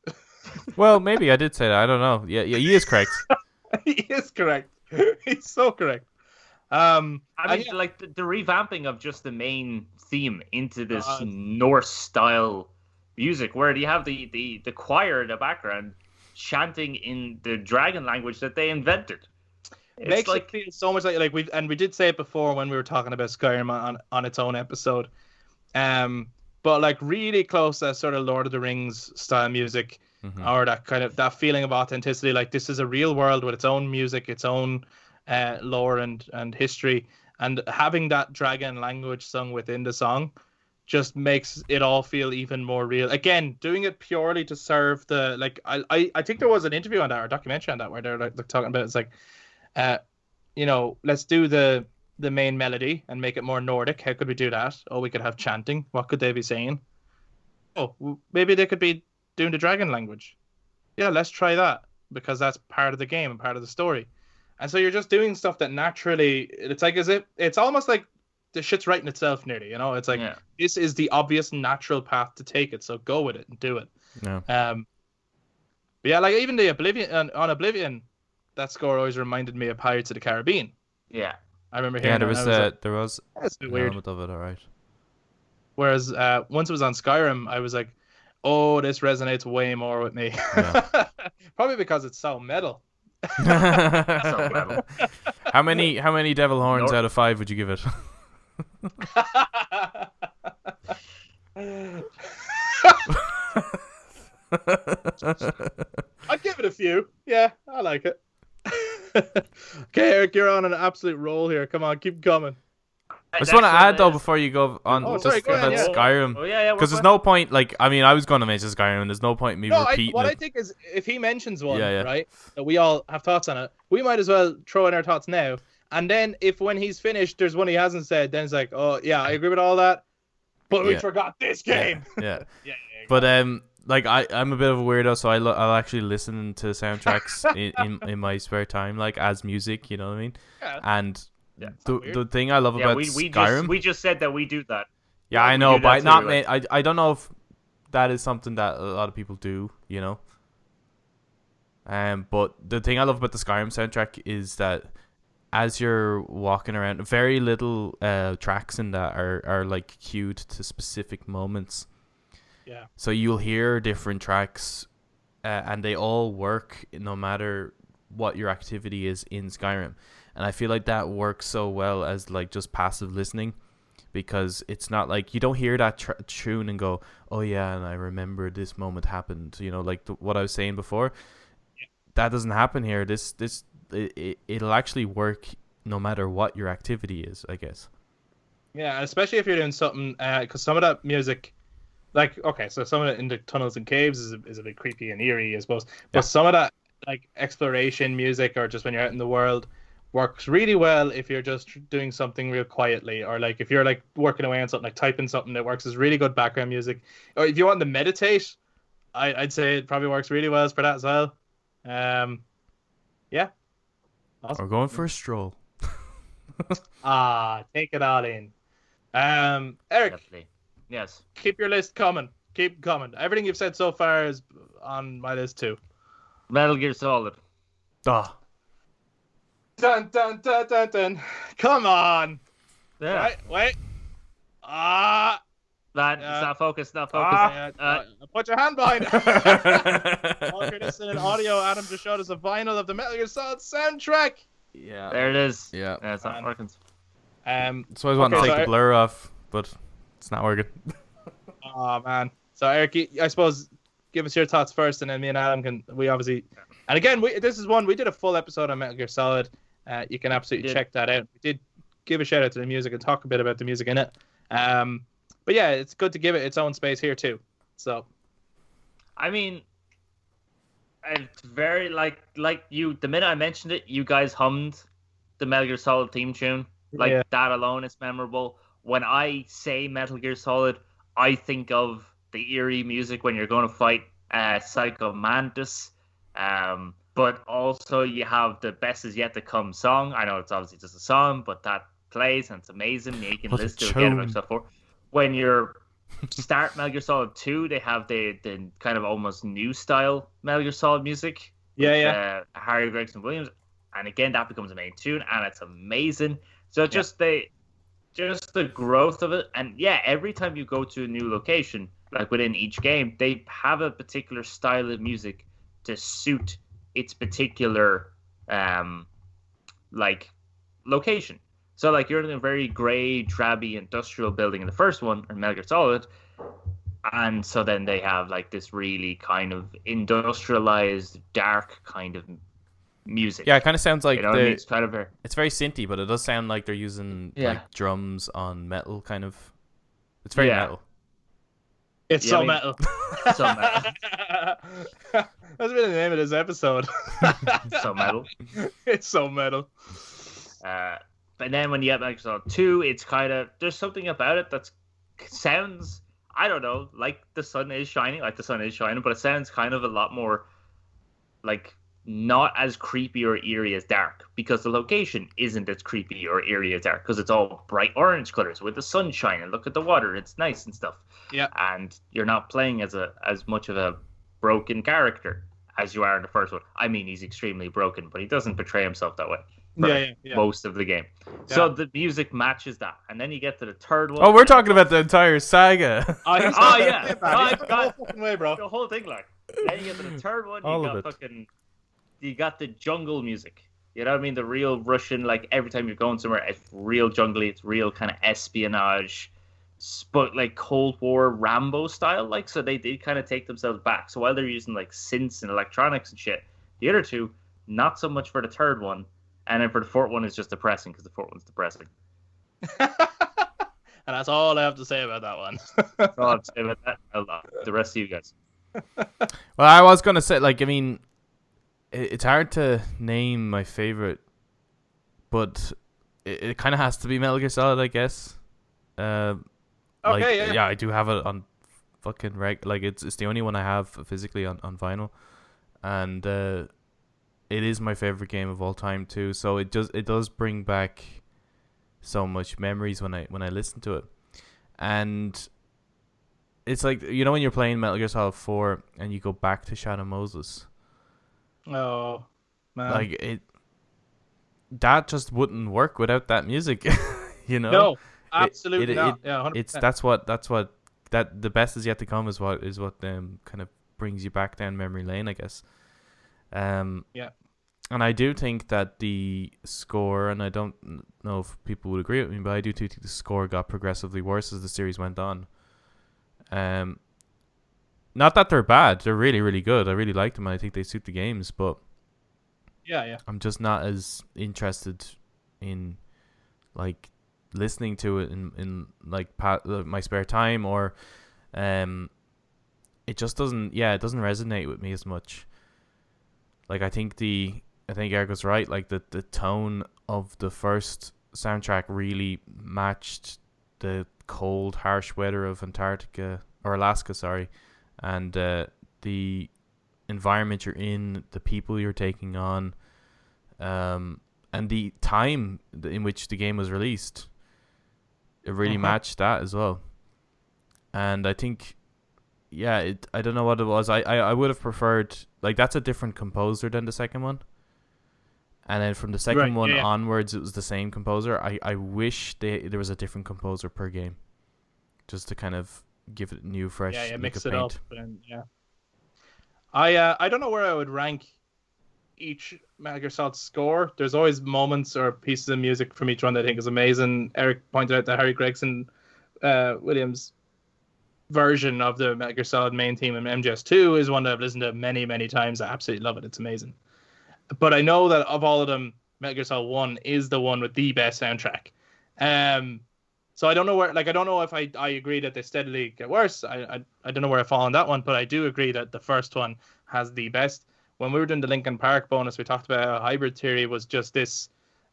Well, maybe I did say that. I don't know. Yeah, he is correct. He is correct. He's so correct. I mean, like the revamping of just the main theme into this Norse style music, where you have the choir in the background chanting in the dragon language that they invented. It's makes like, it feel so much like we did say it before when we were talking about Skyrim on its own episode. But like really close to sort of Lord of the Rings style music, or that kind of that feeling of authenticity. Like this is a real world with its own music, its own lore and history, and having that dragon language sung within the song just makes it all feel even more real. Again, doing it purely to serve the like. I think there was an interview on that or a documentary on that where they're like talking about it's like, let's do the main melody and make it more Nordic. How could we do that? Oh, we could have chanting. What could they be saying? Oh, maybe they could be doing the dragon language. Yeah, let's try that because that's part of the game and part of the story. And so you're just doing stuff that naturally, it's like as if it's almost like the shit's writing itself nearly, it's like this is the obvious natural path to take it, so go with it and do it. But yeah, like even the Oblivion, that score always reminded me of Pirates of the Caribbean. Yeah, I remember hearing there was that's an weird element of it, all right. Whereas once it was on Skyrim, I was like, oh, this resonates way more with me. Probably because it's so metal. so metal. How many devil horns out of 5 would you give it? I'd give it a few. Yeah, I like it. Okay, Eric, you're on an absolute roll here. Come on, keep coming. I just want to add though before you go on go about ahead, Skyrim. Because there's no point. Like, I mean, I was going to mention Skyrim, and there's no point in me repeating what it. I think is if he mentions one, right, that we all have thoughts on it, we might as well throw in our thoughts now. And then if when he's finished, there's one he hasn't said, then it's like, oh yeah, I agree with all that, but we forgot this game. Yeah. But like I'm a bit of a weirdo, so I'll actually listen to soundtracks in my spare time, like as music. You know what I mean? Yeah. And the thing I love about Skyrim, we just said that we do that. Yeah, I know, but I don't know if that is something that a lot of people do. But the thing I love about the Skyrim soundtrack is that as you're walking around, very little tracks in that are like cued to specific moments. Yeah. So you'll hear different tracks, and they all work no matter what your activity is in Skyrim. And I feel like that works so well as like just passive listening, because it's not like you don't hear that tune and go, oh yeah, and I remember this moment happened. You know, like what I was saying before. That doesn't happen here. It'll actually work no matter what your activity is, I guess. Yeah, especially if you're doing something, because some of that music, like, okay, so some of it in the tunnels and caves is a bit creepy and eerie, I suppose. But some of that, like, exploration music, or just when you're out in the world, works really well if you're just doing something real quietly, or like if you're like working away on something, like typing something, that works as really good background music. Or if you want to meditate, I'd say it probably works really well for that as well. Yeah. Awesome. Or going for a stroll. Take it all in. Eric. Definitely. Yes. Keep your list coming. Keep coming. Everything you've said so far is on my list too. Metal Gear Solid. Ah. Dun dun dun dun dun. Come on. Yeah. Wait. It's not focused. Not focused. Put your hand behind it. While you're listening in audio, Adam just showed us a vinyl of the Metal Gear Solid soundtrack. Yeah. There it is. Yeah. It's not working. So I was wanting to take the blur off, but it's not working. Oh man. So Eric, I suppose give us your thoughts first, and then me and Adam we obviously, and again, this is one we did a full episode on Metal Gear Solid. You can absolutely check that out. We did give a shout out to the music and talk a bit about the music in it. But yeah, it's good to give it its own space here too. So, I mean, it's very like you. The minute I mentioned it, you guys hummed the Metal Gear Solid theme tune. Like that alone is memorable. When I say Metal Gear Solid, I think of the eerie music when you're going to fight Psycho Mantis. But also you have the Best Is Yet to Come song. I know it's obviously just a song, but that plays and it's amazing. You can listen to it again and stuff for. When you're start Metal Gear Solid 2, they have the kind of almost new style Metal Gear Solid music. Harry Gregson Williams, and again that becomes a main tune, and it's amazing. So just the growth of it, and every time you go to a new location, like within each game, they have a particular style of music to suit its particular like location. So, like, you're in a very grey, drabby, industrial building in the first one, in Metal Gear Solid, and so then they have, like, this really kind of industrialized, dark kind of music. Yeah, it kind of sounds like it's kind of it's very synthy, but it does sound like they're using, like, drums on metal, kind of. It's very metal. It's metal. So metal. That's been the name of this episode. So metal. It's so metal. But then when you get Metal Gear Solid 2, it's kind of, there's something about it that sounds, I don't know, like the sun is shining, but it sounds kind of a lot more, like, not as creepy or eerie as dark, because the location isn't as creepy or eerie as dark, because it's all bright orange colors with the sun shining. Look at the water, it's nice and stuff. Yeah. And you're not playing as much of a broken character as you are in the first one. I mean, he's extremely broken, but he doesn't portray himself that way. Most of the game. So the music matches that. And then you get to the third one. Oh, we're talking about the entire saga. The fucking way, bro. The whole thing, like. Then you get to the third one, you got the jungle music. You know what I mean? The real Russian, like, every time you're going somewhere, it's real jungly, it's real kind of espionage, but like Cold War Rambo style, like, so they did kind of take themselves back. So while they're using like synths and electronics and shit, the other two, not so much for the third one. And then for the fourth one, it's just depressing, because the fourth one's depressing. And that's all I have to say about that one. That's all I have to say about that. The rest of you guys. Well, I was going to say, like, I mean, it's hard to name my favorite, but it kind of has to be Metal Gear Solid, I guess. I do have it on fucking like it's the only one I have physically on vinyl, and it is my favorite game of all time too. So it does bring back so much memories when I listen to it, and it's like, you know, when you're playing Metal Gear Solid 4 and you go back to Shadow Moses. Oh man, like that just wouldn't work without that music. You know? No, absolutely not. 100%. It's that's what the best is yet to come is what kind of brings you back down memory lane, I guess. And I do think that the score, and I don't know if people would agree with me, but I do think the score got progressively worse as the series went on. Not that they're bad; they're really, really good. I really like them, and I think they suit the games. But Yeah. I'm just not as interested in like listening to it in like my spare time, or it just doesn't. Yeah, it doesn't resonate with me as much. Like I think Eric was right. Like the tone of the first soundtrack really matched the cold, harsh weather of Antarctica or Alaska, sorry, and the environment you're in, the people you're taking on, and the time in which the game was released. It really matched that as well. And I think, yeah, I don't know what it was. I would have preferred, like, that's a different composer than the second one. And then from the second one onwards, it was the same composer. I wish there was a different composer per game, just to kind of give it a new, fresh mix it paint. up. And, I don't know where I would rank each Metal Gear Solid score. There's always moments or pieces of music from each one that I think is amazing. Eric pointed out that Harry Gregson Williams' version of the Metal Gear Solid main theme in MGS2 is one that I've listened to many, many times. I absolutely love it. It's amazing. But I know that of all of them, Metal Gear Solid 1 is the one with the best soundtrack. So I don't know where, like, I don't know if I agree that they steadily get worse. I don't know where I fall on that one, but I do agree that the first one has the best. When we were doing the Linkin Park bonus, we talked about how hybrid theory was just this,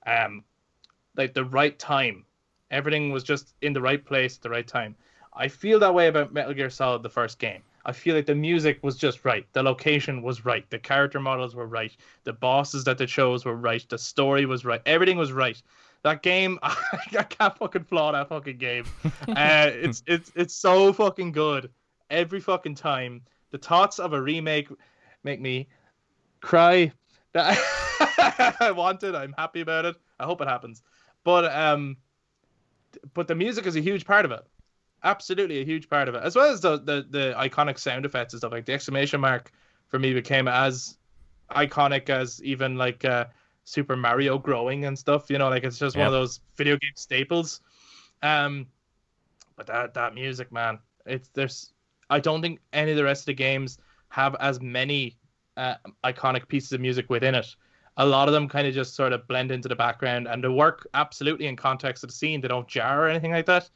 like the right time. Everything was just in the right place at the right time. I feel that way about Metal Gear Solid, the first game. I feel like the music was just right. The location was right. The character models were right. The bosses that they chose were right. The story was right. Everything was right. That game, I can't fucking flaw that fucking game. It's so fucking good every fucking time. The thoughts of a remake make me cry. I want it. I'm happy about it. I hope it happens. But the music is a huge part of it. Absolutely a huge part of it, as well as the iconic sound effects and stuff. Like the exclamation mark for me became as iconic as even like Super Mario growing and stuff. You know, like it's just one of those video game staples. But that music, man, I don't think any of the rest of the games have as many iconic pieces of music within it. A lot of them kind of just sort of blend into the background, and they work absolutely in context of the scene. They don't jar or anything like that,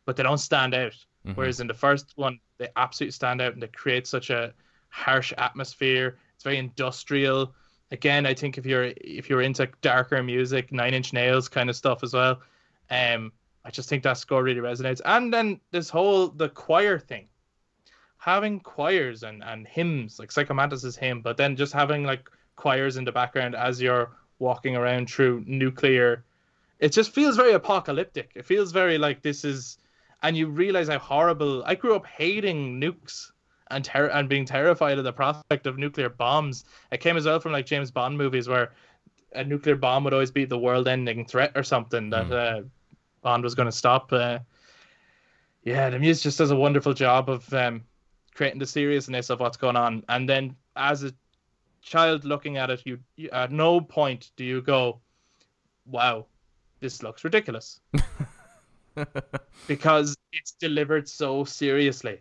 but they don't stand out. Mm-hmm. Whereas in the first one, they absolutely stand out, and they create such a harsh atmosphere. It's very industrial. Again, I think if you're into darker music, Nine Inch Nails kind of stuff as well, I just think that score really resonates. And then the choir thing, having choirs and hymns, like Psycho Mantis' hymn, but then just having like choirs in the background as you're walking around through nuclear, it just feels very apocalyptic. It feels very like this is, and you realize how horrible. I grew up hating nukes and being terrified of the prospect of nuclear bombs. It came as well from like James Bond movies where a nuclear bomb would always be the world-ending threat or something that Bond was going to stop. The music just does a wonderful job of creating the seriousness of what's going on. And then as a child looking at it, you at no point do you go, wow, this looks ridiculous. Because it's delivered so seriously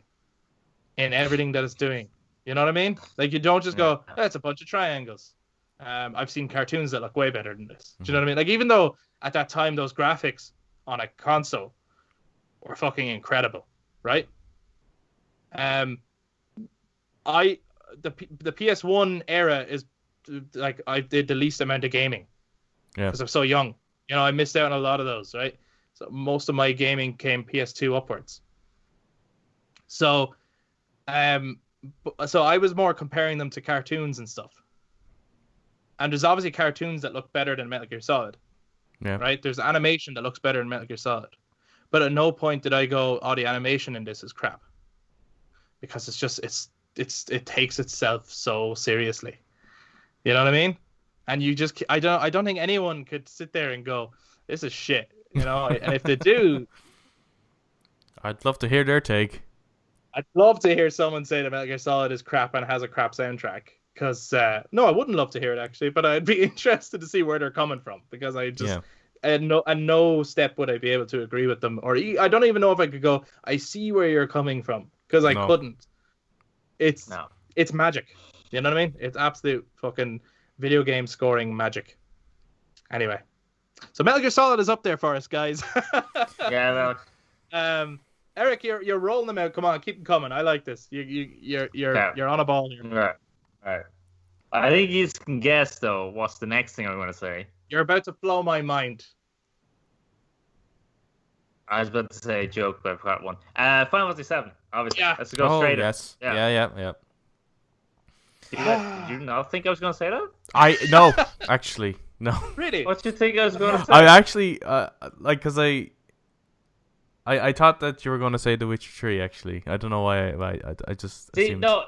in everything that it's doing. You know what I mean? Like, you don't just go, it's a bunch of triangles. I've seen cartoons that look way better than this. Do you know what I mean? Like, even though at that time those graphics on a console were fucking incredible, right? The PS1 era is like I did the least amount of gaming because I'm so young. You know, I missed out on a lot of those, right? So most of my gaming came PS2 upwards. So, so I was more comparing them to cartoons and stuff. And there's obviously cartoons that look better than Metal Gear Solid. Yeah. Right? There's animation that looks better than Metal Gear Solid. But at no point did I go, oh, the animation in this is crap. Because it's just it takes itself so seriously. You know what I mean? And you just I don't think anyone could sit there and go, this is shit. You know, and if they do, I'd love to hear their take. I'd love to hear someone say that Metal Gear Solid is crap and has a crap soundtrack. Because no, I wouldn't love to hear it actually, but I'd be interested to see where they're coming from because I just at no step would I be able to agree with them, or I don't even know if I could go. I see where you're coming from because I couldn't. It's magic. You know what I mean? It's absolute fucking video game scoring magic. Anyway, so Metal Gear Solid is up there for us, guys. Yeah, well. Eric, you're rolling them out. Come on, keep them coming. I like this. You're on a ball here. All right. I think you can guess though. What's the next thing I'm going to say? You're about to blow my mind. I was about to say a joke, but I forgot one. Final Fantasy 7, obviously. Yeah. Let's go straight. Yes. Yeah. Did you not think I was going to say that? No, actually, no. Really? What do you think I was going to say? I actually because I thought that you were going to say The Witcher 3. Actually, I don't know why. I just assumed. No.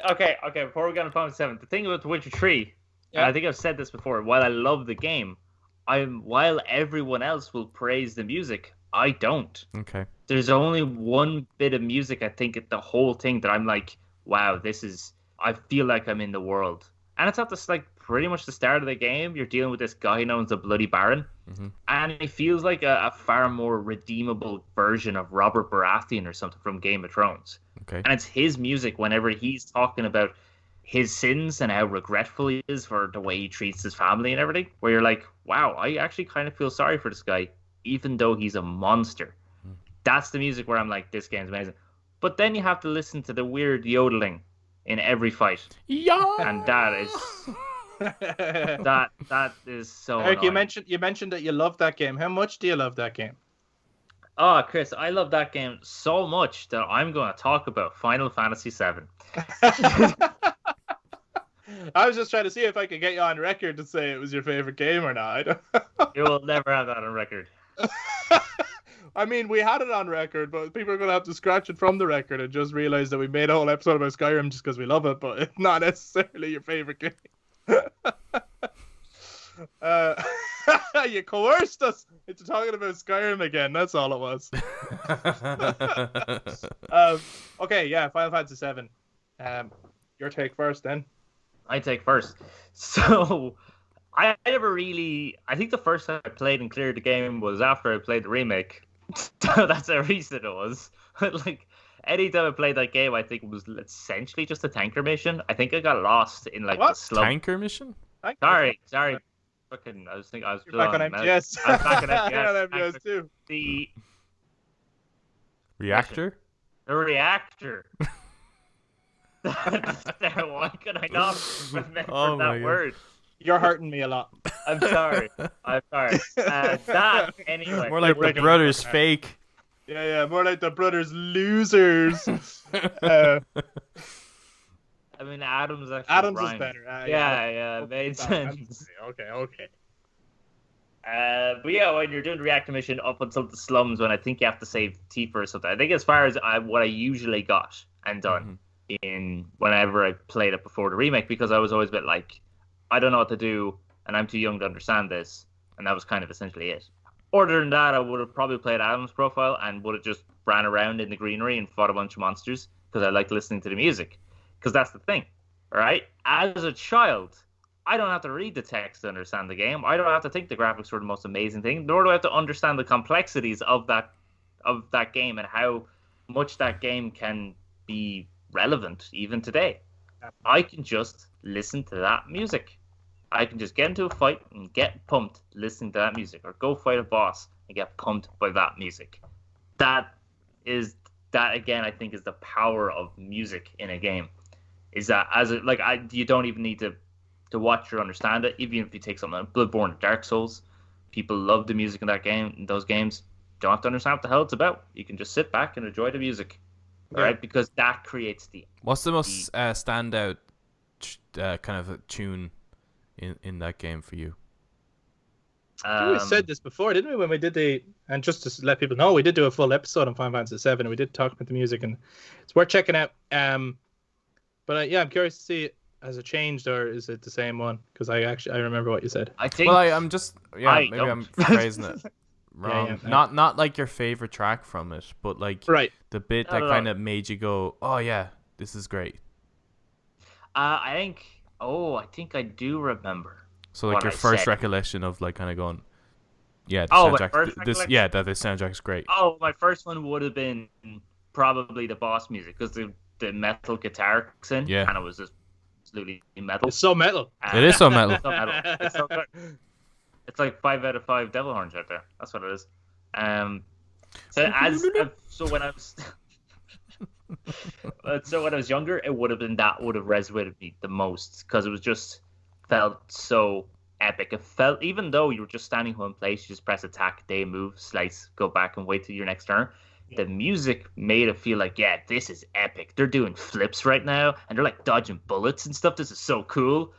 Okay. Before we get on Final Fantasy 7, the thing about The Witcher 3, and I think I've said this before. While I love the game, while everyone else will praise the music, I don't. Okay. There's only one bit of music, I think, at the whole thing that I'm like, wow, I feel like I'm in the world. And it's at this, like, pretty much the start of the game. You're dealing with this guy known as the Bloody Baron. Mm-hmm. And he feels like a far more redeemable version of Robert Baratheon or something from Game of Thrones. Okay. And it's his music whenever he's talking about his sins and how regretful he is for the way he treats his family and everything, where you're like, wow, I actually kind of feel sorry for this guy, even though he's a monster. That's the music where I'm like, this game's amazing. But then you have to listen to the weird yodeling in every fight. Yeah. And that is that is so Eric, annoying. you mentioned that you love that game. How much do you love that game? Oh, Chris, I love that game so much that I'm going to talk about Final Fantasy 7. I was just trying to see if I could get you on record to say it was your favorite game or not. You will never have that on record. I mean, we had it on record, but people are going to have to scratch it from the record and just realize that we made a whole episode about Skyrim just because we love it, but it's not necessarily your favorite game. You coerced us into talking about Skyrim again. That's all it was. Okay, yeah, Final Fantasy 7. Your take first, then. I take first. So, I never really... I think the first time I played and cleared the game was after I played the remake. That's how recent it was. Like, any time I played that game, I think it was essentially just a tanker mission. I think I got lost in, like, the slump. Tanker mission? Sorry. Fucking, I was You're back on MGS. I was back on MGS. You're on MGS too. The reactor? The reactor. Why could I not remember that word? You're hurting me a lot. I'm sorry. That, anyway. More like the brothers fake. Yeah, more like the brothers losers. I mean, Adams is better. Yeah, made sense. Okay. But yeah, when you're doing the reactor mission up until the slums, when I think you have to save Tifa or something, I think as far as what I usually got and done in whenever I played it before the remake, because I was always a bit like, I don't know what to do, and I'm too young to understand this, and that was kind of essentially it. Other than that, I would have probably played Adam's profile and would have just ran around in the greenery and fought a bunch of monsters, because I like listening to the music. Because that's the thing, all right? As a child, I don't have to read the text to understand the game. I don't have to think the graphics were the most amazing thing, nor do I have to understand the complexities of that game and how much that game can be relevant even today. I can just listen to that music. I can just get into a fight and get pumped listening to that music, or go fight a boss and get pumped by that music. That again, I think, is the power of music in a game. Is that you don't even need to watch or understand it. Even if you take something like Bloodborne or Dark Souls, people love the music in those games. Don't have to understand what the hell it's about. You can just sit back and enjoy the music, right? Because that creates the. What's the most standout kind of a tune in that game for you? We said this before, didn't we? When we did and just to let people know, we did do a full episode on Final Fantasy 7, and we did talk about the music, and it's worth checking out. But I'm curious to see, has it changed or is it the same one? Because I remember what you said. I think. Well, I'm just maybe I'm phrasing it wrong. Not like your favorite track from it, but like the bit that kind of made you go, oh yeah, this is great. I think I do remember. So like what your I first said. recollection of like kind of going, yeah, the Oh, my soundtrack, first this, yeah, recollection? that the soundtrack's great. Oh, my first one would have been probably the boss music because the metal guitar kicks in Yeah, and it was just absolutely metal. It's so metal. it is so metal. So metal. It's so good. It's like 5 out of 5 devil horns right there. That's what it is. Um, so when I was so when I was younger, it would have been that would have resonated with me the most because it was just felt so epic. It felt even though you were just standing in one place, you just press attack, they move, slice, go back, and wait till your next turn. The music made it feel like, yeah, this is epic. They're doing flips right now, and they're like dodging bullets and stuff. This is so cool.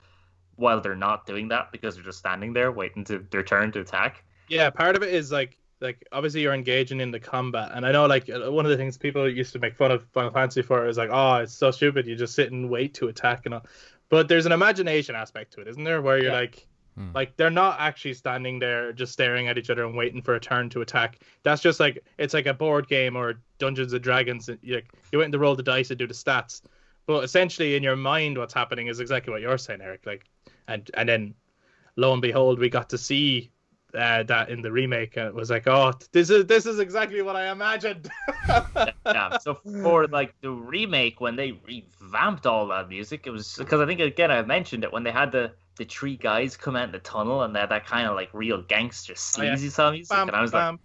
While they're not doing that because they're just standing there waiting to their turn to attack. Yeah, part of it is like obviously you're engaging in the combat, and I know like one of the things people used to make fun of Final Fantasy for is like, oh, it's so stupid, you just sit and wait to attack and all. But there's an imagination aspect to it, isn't there? Where you're like they're not actually standing there just staring at each other and waiting for a turn to attack. That's just like it's like a board game or Dungeons and Dragons. You're waiting to roll the dice and do the stats. But essentially, in your mind, what's happening is exactly what you're saying, Eric. Like, and then, lo and behold, we got to see that in the remake, and it was like, oh, this is exactly what I imagined. Yeah. So for like the remake, when they revamped all that music, it was because I think again I mentioned it when they had the three guys come out in the tunnel and they had that kind of like real gangster sleazy style music, Bam, and I was bam,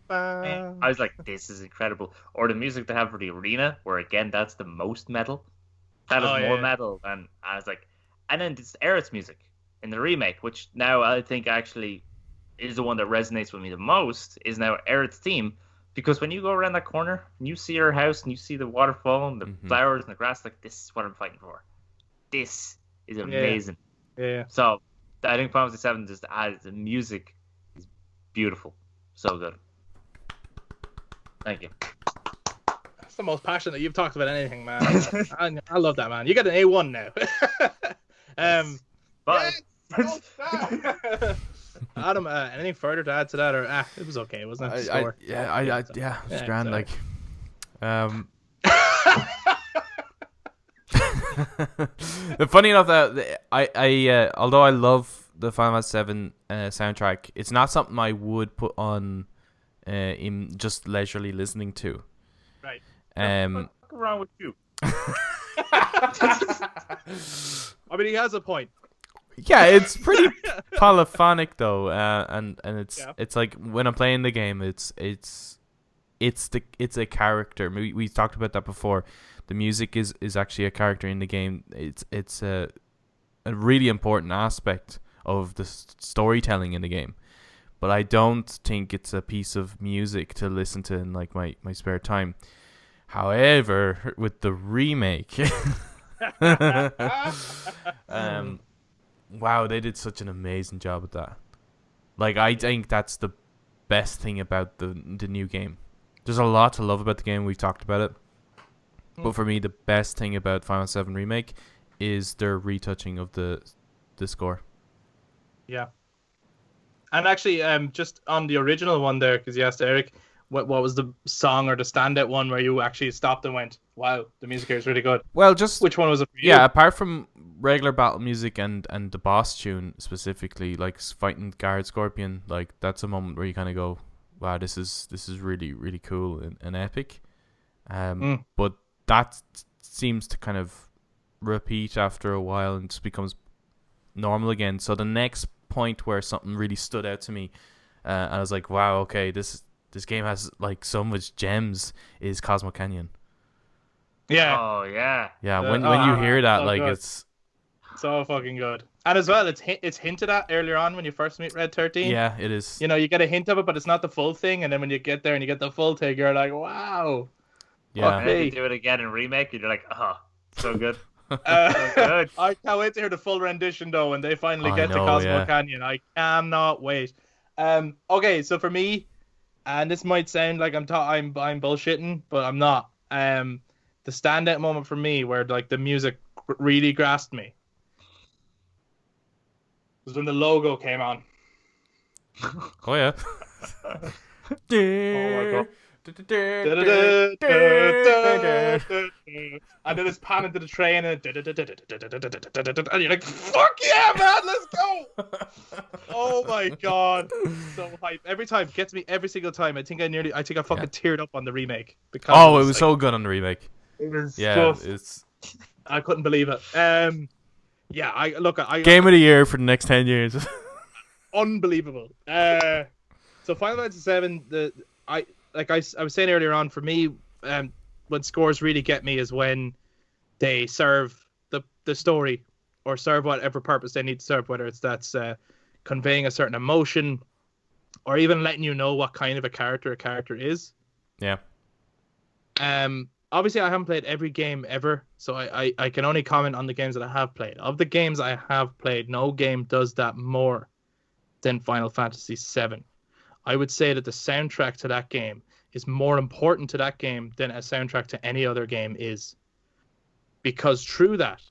like, this is incredible. Or the music they have for the arena, where again that's the most metal. That is more metal than I was like, and then it's Aerith's music in the remake, which now I think actually is the one that resonates with me the most. Is now Aerith's theme, because when you go around that corner and you see her house and you see the waterfall and the flowers and the grass, like this is what I'm fighting for. This is amazing. Yeah. So I think Final Fantasy VII just adds the music is beautiful, so good. Thank you. That's the most passionate you've talked about anything, man. I love that, man. You got an A1 now. Bye. Adam, anything further to add to that, or it was okay, wasn't it? It's grand. Like, funny enough that I although I love the Final Fantasy VII soundtrack, it's not something I would put on in just leisurely listening to. Right. What's wrong with you? I mean, he has a point. Yeah, it's pretty polyphonic though, and it's like when I'm playing the game, it's a character. We talked about that before. The music is actually a character in the game. It's a really important aspect of the storytelling in the game. But I don't think it's a piece of music to listen to in like my spare time. However, with the remake, wow, they did such an amazing job with that. Like, I think that's the best thing about the new game. There's a lot to love about the game. We've talked about it. But for me, the best thing about Final VII Remake is their retouching of the score. Yeah. And actually, just on the original one there, because you asked Eric, what was the song or the standout one where you actually stopped and went, wow, the music here is really good? Well, just... Which one was it for you? Yeah, apart from regular battle music and the boss tune specifically, like fighting Guard Scorpion, like that's a moment where you kind of go, wow, this is really, really cool and epic. But that seems to kind of repeat after a while and just becomes normal again. So the next point where something really stood out to me, and I was like, wow, okay, this game has like so much gems, is Cosmo Canyon. Yeah. Oh yeah. Yeah. When you hear that, so like good. it's so fucking good. And as well, it's hinted at earlier on when you first meet Red 13. Yeah, it is. You know, you get a hint of it, but it's not the full thing. And then when you get there and you get the full thing, you're like, wow. Yeah. And then you do it again in remake, and you're like, oh, so good. So good. I can't wait to hear the full rendition though when they finally get to Cosmo Canyon. I cannot wait. Okay, so for me, and this might sound like I'm bullshitting, but I'm not. The standout moment for me where like the music really grasped me was when the logo came on. Oh yeah. Oh my god. And then it's pan into the train and you're like, fuck yeah, man, let's go. Oh my god, so hype. Every time, gets me every single time. I think I fucking teared up on the remake because it was so good on the remake. It was it's I couldn't believe it. I game of the year for the next 10 years. Unbelievable. So Final Fantasy 7, I was saying earlier on, for me, when scores really get me is when they serve the story or serve whatever purpose they need to serve, whether it's conveying a certain emotion or even letting you know what kind of a character is. Yeah. Obviously, I haven't played every game ever, so I can only comment on the games that I have played. Of the games I have played, no game does that more than Final Fantasy VII. I would say that the soundtrack to that game is more important to that game than a soundtrack to any other game is. Because through that,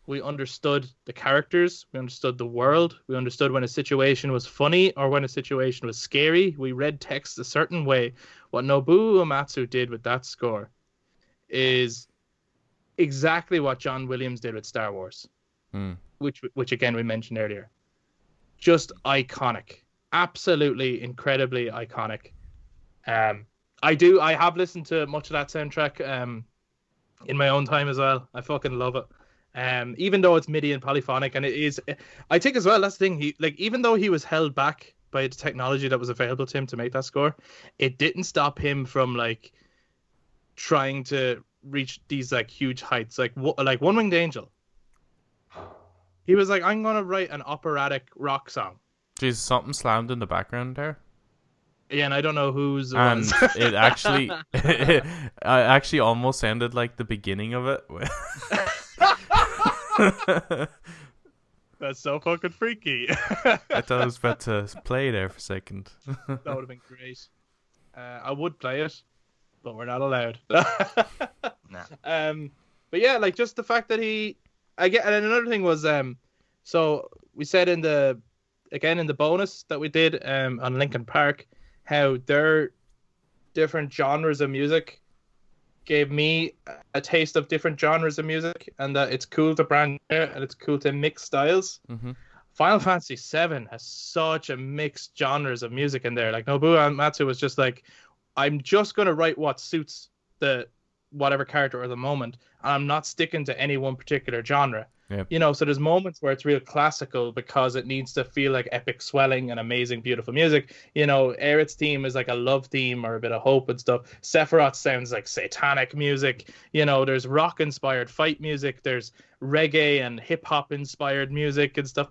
we understood the characters, we understood the world, we understood when a situation was funny or when a situation was scary. We read text a certain way. What Nobuo Uematsu did with that score is exactly what John Williams did with Star Wars, which again we mentioned earlier. Just iconic, absolutely incredibly iconic. I have listened to much of that soundtrack in my own time as well. I fucking love it. Even though it's MIDI and polyphonic, and it is, I think as well, that's the thing. Even though he was held back by the technology that was available to him to make that score, it didn't stop him from trying to reach these huge heights. Like One Winged Angel. He was like, I'm gonna write an operatic rock song. Jeez, something slammed in the background there. Yeah, and I don't know whose it and was. It actually, it actually almost sounded like the beginning of it. That's so fucking freaky. I thought I was about to play there for a second. That would have been great. I would play it, but we're not allowed. Nah. But yeah, just the fact that and then another thing was, so we said in the bonus that we did on Linkin Park, how their different genres of music gave me a taste of different genres of music, and that it's cool to branch out and it's cool to mix styles. Mm-hmm. Final Fantasy VII has such a mixed genres of music in there. Like Nobuo Uematsu was just like, I'm just going to write what suits the whatever character at the moment, and I'm not sticking to any one particular genre. Yeah. So there's moments where it's real classical because it needs to feel like epic swelling and amazing, beautiful music. Aerith's theme is like a love theme or a bit of hope and stuff. Sephiroth sounds like satanic music. There's rock-inspired fight music. There's reggae and hip-hop inspired music and stuff.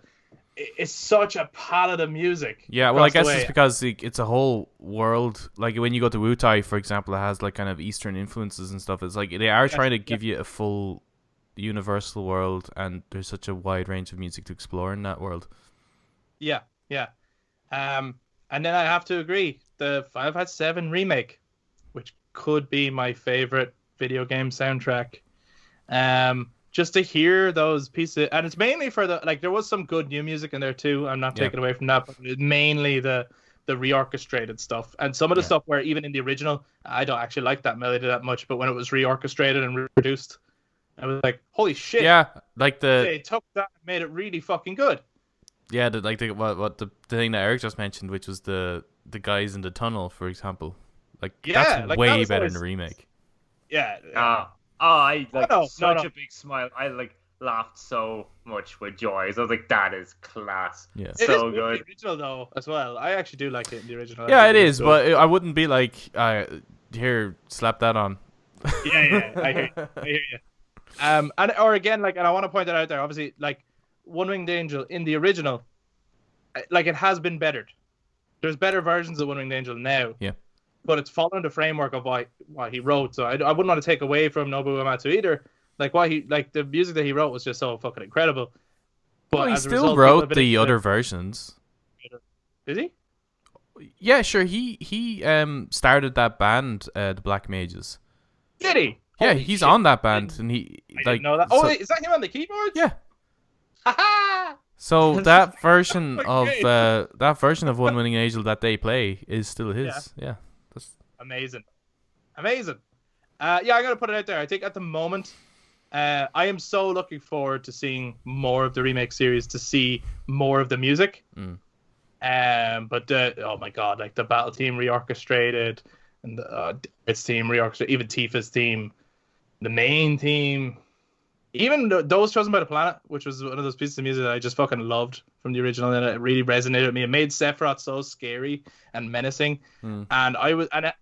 It's such a palette of music. Yeah, well, I guess it's because it's a whole world. Like when you go to Wutai, for example, it has kind of Eastern influences and stuff. It's like they are trying to give you a full universal world, and there's such a wide range of music to explore in that world. Yeah. And then I have to agree, the Final Fantasy VII remake, which could be my favorite video game soundtrack. Just to hear those pieces, and it's mainly for there was some good new music in there too. I'm not taking away from that, but it's mainly the reorchestrated stuff, and some of the stuff where even in the original, I don't actually like that melody that much, but when it was reorchestrated and reproduced, I was like, holy shit! Yeah, they took that and made it really fucking good. Yeah, the thing that Eric just mentioned, which was the guys in the tunnel, for example. That's way better than the remake. Yeah. I such a big smile. I laughed so much with joy. So I was like, that is class. Yeah. So it is good. The original though, as well. I actually do like it in the original. Yeah, it is, but I wouldn't be like, here, slap that on. Yeah, I hear you. And I want to point that out there. Obviously, One Winged Angel in the original, it has been bettered. There's better versions of One Winged Angel now. Yeah. But it's following the framework of what he wrote. So I wouldn't want to take away from Nobuo Uematsu either. The music that he wrote was just so fucking incredible. But he still wrote the other versions. Did he? Yeah, sure. He started that band, the Black Mages. Did he? Yeah, Holy he's shit. on that band, and I didn't know that. Oh, wait, is that him on the keyboards? Yeah. Ha So that version Okay. of One Winning Angel that they play is still his. Yeah, that's Amazing. Amazing. Yeah, I'm gonna put it out there. I think at the moment, I am so looking forward to seeing more of the remake series, to see more of the music. But oh my god, like the battle team reorchestrated, and its team reorchestrated, even Tifa's team, the main team, even those chosen by the planet, which was one of those pieces of music that I just fucking loved from the original, and it really resonated with me. It made Sephiroth so scary and menacing, and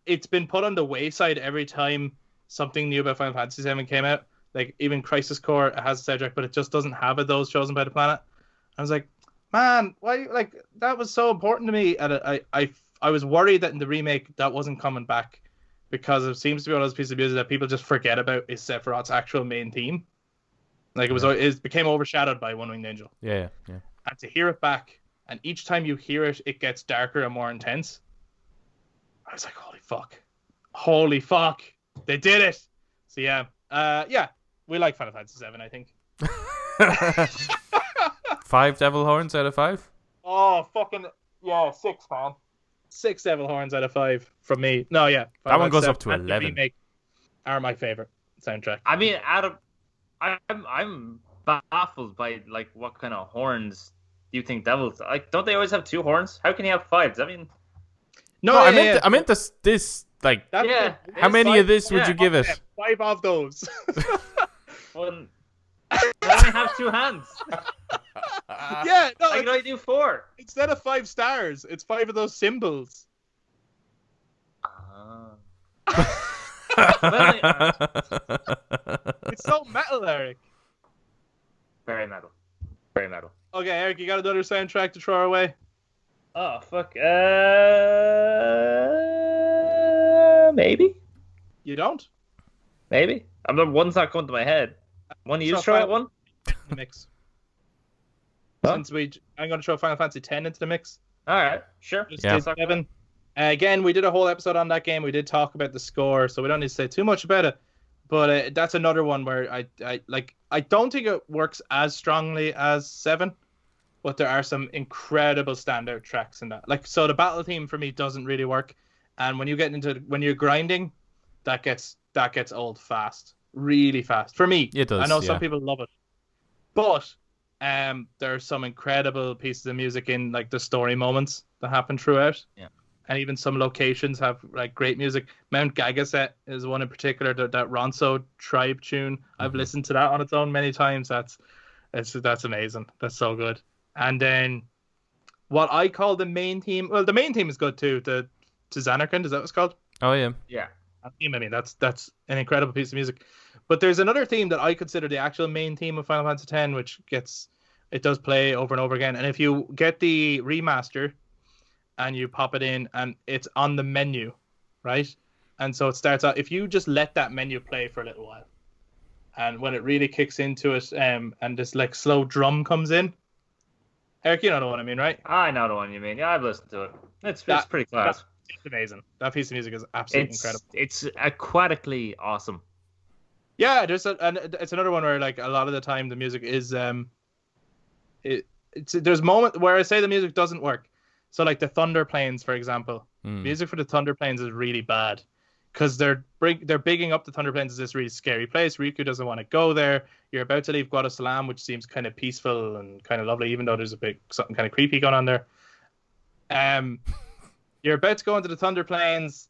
it's been put on the wayside every time something new about Final Fantasy VII came out. Like even Crisis Core has a soundtrack, but it just doesn't have those chosen by the planet. I was like, man, why? Like that was so important to me, and I was worried that in the remake that wasn't coming back, because it seems to be one of those pieces of music that people just forget about is Sephiroth's actual main theme. Like it became overshadowed by One Winged Angel. Yeah. And to hear it back, and each time you hear it, it gets darker and more intense. I was like, holy fuck, they did it. So yeah, we like Final Fantasy VII, I think. 5 devil horns out of 5. Oh fucking yeah, 6, man. 6 devil horns out of 5 from me. No, yeah, that one goes up to and 11. The remake are my favorite soundtrack. I mean, Adam, I'm baffled by like what kind of horns do you think devils like? Don't they always have 2 horns? How can you have 5? I mean, no, I meant this like. Yeah. How many of this would you give it? 5 of those. Well, I only have 2 hands. Yeah, no. Why can I do 4? Instead of 5 stars, it's 5 of those symbols. It's so metal, Eric. Very metal. Very metal. Okay, Eric, you got another soundtrack to throw our way? Oh fuck. Maybe. You don't? Maybe. One's not coming to my head. One of you try one? The mix. Huh? I'm going to throw Final Fantasy X into the mix. All right, sure. Just 7. Again, we did a whole episode on that game. We did talk about the score, so we don't need to say too much about it. But that's another one where I don't think it works as strongly as 7, but there are some incredible standout tracks in that. Like, so the battle theme for me doesn't really work, and when you're grinding, that gets old fast, really fast for me. It does. I know some people love it, but there are some incredible pieces of music in like the story moments that happen throughout. Yeah. And even some locations have like great music. Mount Gagaset is one in particular, that Ronso tribe tune. I've listened to that on its own many times. That's amazing. That's so good. And then what I call the main theme. Well, the main theme is good too. The Xanarkand, is that what it's called? Oh yeah. Yeah. I mean, that's an incredible piece of music. But there's another theme that I consider the actual main theme of Final Fantasy X, which it does play over and over again. And if you get the remaster and you pop it in, and it's on the menu, right? And so it starts out, if you just let that menu play for a little while, and when it really kicks into it, and this like slow drum comes in, Eric, you know the one I mean, right? I know the one you mean. Yeah, I've listened to it. It's pretty class. It's amazing. That piece of music is absolutely incredible. It's aquatically awesome. Yeah, and it's another one where like a lot of the time the music is there's moments where I say the music doesn't work. So like the Thunder Plains, for example, music for the Thunder Plains is really bad because they're bigging up the Thunder Plains as this really scary place. Riku doesn't want to go there. You're about to leave Guadalsalam, which seems kind of peaceful and kind of lovely, even though there's something kind of creepy going on there. You're about to go into the Thunder Plains,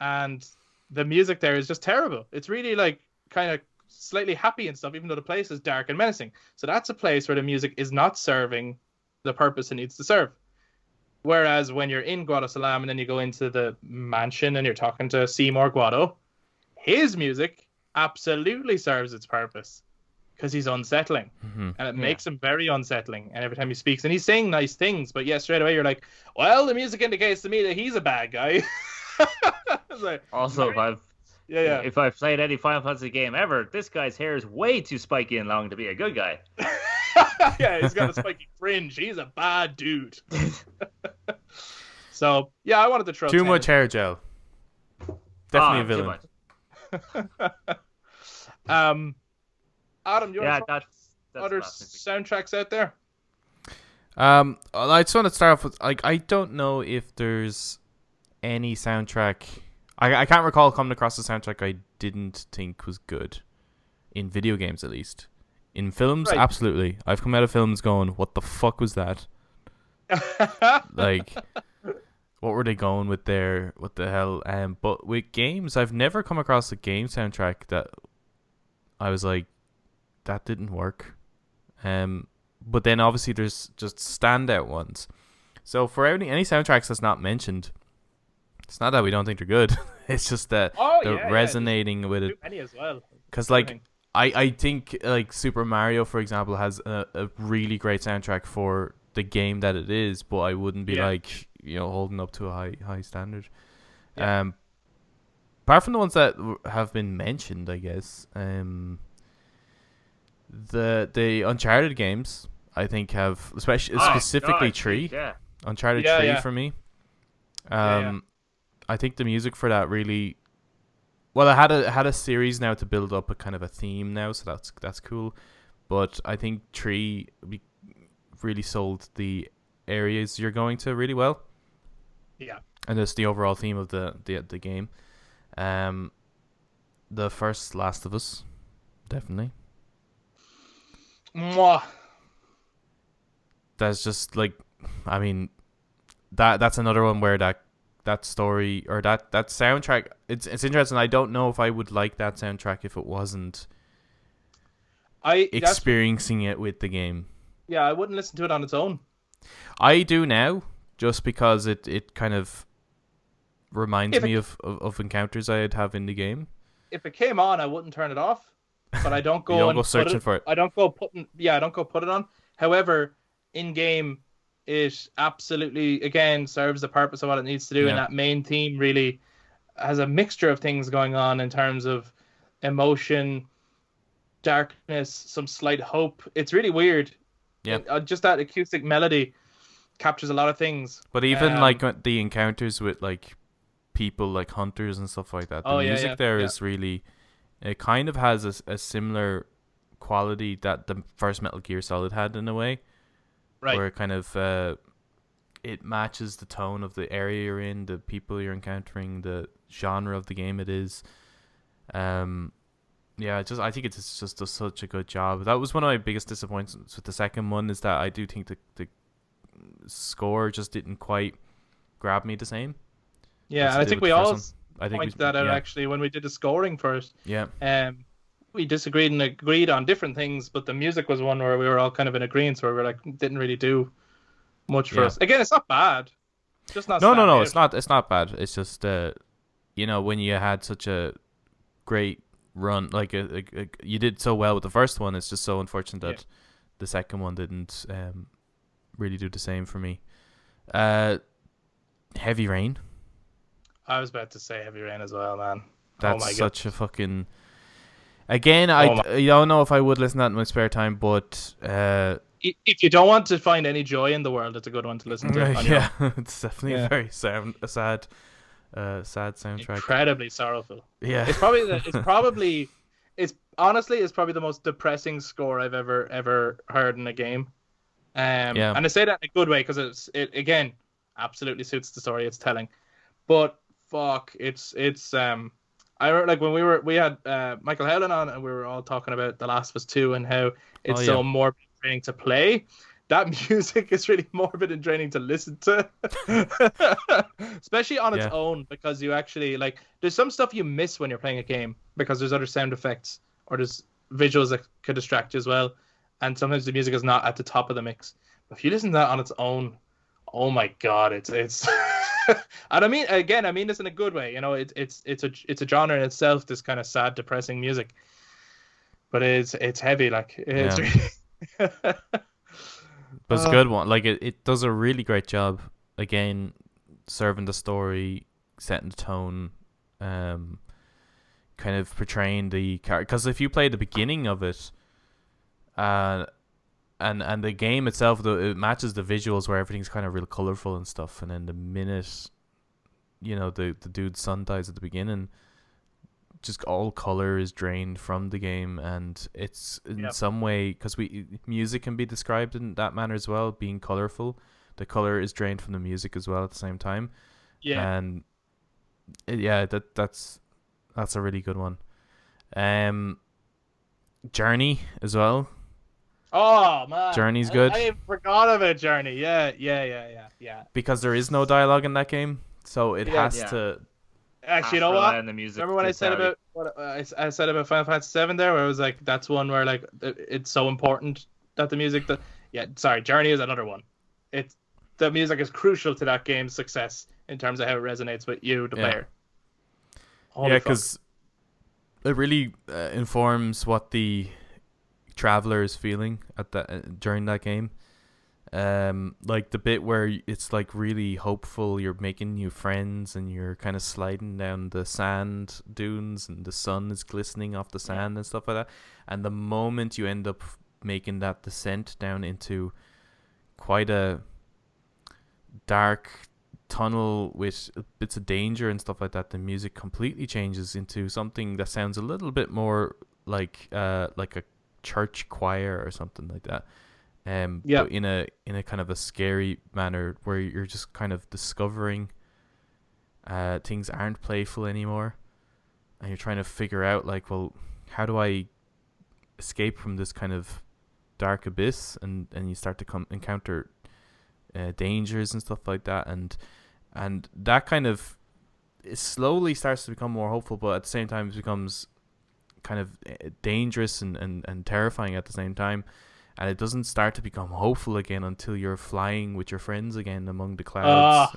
and the music there is just terrible. It's really like kind of slightly happy and stuff, even though the place is dark and menacing. So that's a place where the music is not serving the purpose it needs to serve. Whereas when you're in Guadalsalam and then you go into the mansion and you're talking to Seymour Guado, his music absolutely serves its purpose because he's unsettling. And it makes him very unsettling. And every time he speaks, and he's saying nice things, but straight away you're like, well, the music indicates to me that he's a bad guy. Like, also, yeah. If I've played any Final Fantasy game ever, this guy's hair is way too spiky and long to be a good guy. Yeah, he's got a spiky fringe. He's a bad dude. So, yeah, I wanted to throw too much hair gel. Definitely a villain. Adam, you want to that's other soundtracks out there? I just want to start off with, like, I don't know if there's any soundtrack I can't recall coming across a soundtrack I didn't think was good in video games, at least. In films, Right. absolutely. I've come out of films going, "What the fuck was that?" Like, what were they going with there? What the hell? But with games, I've never come across a game soundtrack that I was like, that didn't work. But then obviously there's just standout ones. So for any soundtracks that's not mentioned, it's not that we don't think they're good. It's just that they're resonating with it. Many as well. Because like I think like Super Mario, for example, has a really great soundtrack for the game that it is, but I wouldn't be like, you know, holding up to a high standard. Yeah. Apart from the ones that have been mentioned, I guess, the Uncharted games, I think, have specifically 3. Yeah. Uncharted 3 for me. I think the music for that really, well, I had a series now to build up a kind of a theme now, so that's cool. But I think 3 really sold the areas you're going to really well. Yeah. And just the overall theme of the game. The first Last of Us, definitely. Mwah. That's just like, I mean, that's another one where that story or that soundtrack, it's interesting. I don't know if I would like that soundtrack if it wasn't experiencing it with the game. Yeah, I wouldn't listen to it on its own. I do now, just because it kind of reminds me of encounters I'd have in the game. If it came on, I wouldn't turn it off. But I don't go. You don't go searching for it. I don't go put it on. However, in game, it absolutely again serves the purpose of what it needs to do, and that main theme really has a mixture of things going on in terms of emotion, darkness, some slight hope. It's really weird. Yeah, just that acoustic melody captures a lot of things. But even like the encounters with like people like hunters and stuff like that, the music there is really, it kind of has a similar quality that the first Metal Gear Solid had in a way, right? Where it kind of it matches the tone of the area you're in, the people you're encountering, the genre of the game it is. I think it just does such a good job. That was one of my biggest disappointments with the second one, is that I do think the score just didn't quite grab me the same. Yeah, and I think we all pointed that out actually when we did the scoring first. Yeah. We disagreed and agreed on different things, but the music was one where we were all kind of in agreement, where we were like, didn't really do much for us. Again, it's not bad. Just not. No, it's not. It's not bad. It's just when you had such a great run, like you did so well with the first one, it's just so unfortunate that the second one didn't really do the same for me. Heavy Rain. I was about to say Heavy Rain as well, man. That's such a fucking. Again, I don't know if I would listen to that in my spare time, but if you don't want to find any joy in the world, it's a good one to listen to. It's definitely a very sad soundtrack. Incredibly sorrowful. Yeah, it's probably the most depressing score I've ever heard in a game. And I say that in a good way because it again absolutely suits the story it's telling. But fuck, it's I remember like when we had Michael Howland on, and we were all talking about The Last of Us 2 and how it's so morbid and draining to play. That music is really morbid and draining to listen to, especially on its own, because you actually there's some stuff you miss when you're playing a game because there's other sound effects or there's visuals that could distract you as well, and sometimes the music is not at the top of the mix. But if you listen to that on its own, oh my god, it's and I mean this in a good way. It's a genre in itself, this kind of sad, depressing music. But it's heavy, it's really but it's a good one. Like it does a really great job. Again, serving the story, setting the tone, kind of portraying the character. Because if you play the beginning of it, and the game itself, it matches the visuals where everything's kind of real colorful and stuff. And then the minute, the dude's son dies at the beginning, just all color is drained from the game, and it's in some way, because music can be described in that manner as well, being colorful. The color is drained from the music as well at the same time. And Yeah, that's a really good one. Journey as well. Oh man, Journey's good. I forgot about Journey. Yeah. Because there is no dialogue in that game, so it has Yeah. to. Actually, you know rely what? on the music. Remember what I said about I said about Final Fantasy VII there, where it was like that's one where like it's so important that the music that sorry, Journey is another one. It's the music is crucial to that game's success in terms of how it resonates with you, the player. Holy fuck. Because it really informs what the traveler is feeling at that during that game. Like the bit where it's like really hopeful, you're making new friends and you're kind of sliding down the sand dunes and the sun is glistening off the sand and stuff like that. And the moment you end up making that descent down into quite a dark tunnel with bits of danger and stuff like that, the music completely changes into something that sounds a little bit more like a church choir or something like that. But in a kind of a scary manner where you're just kind of discovering things aren't playful anymore, and you're trying to figure out like, well, how do I escape from this kind of dark abyss? And you start to encounter dangers and stuff like that, and that kind of it slowly starts to become more hopeful, but at the same time it becomes kind of dangerous and terrifying at the same time. And it doesn't start to become hopeful again until you're flying with your friends again among the clouds,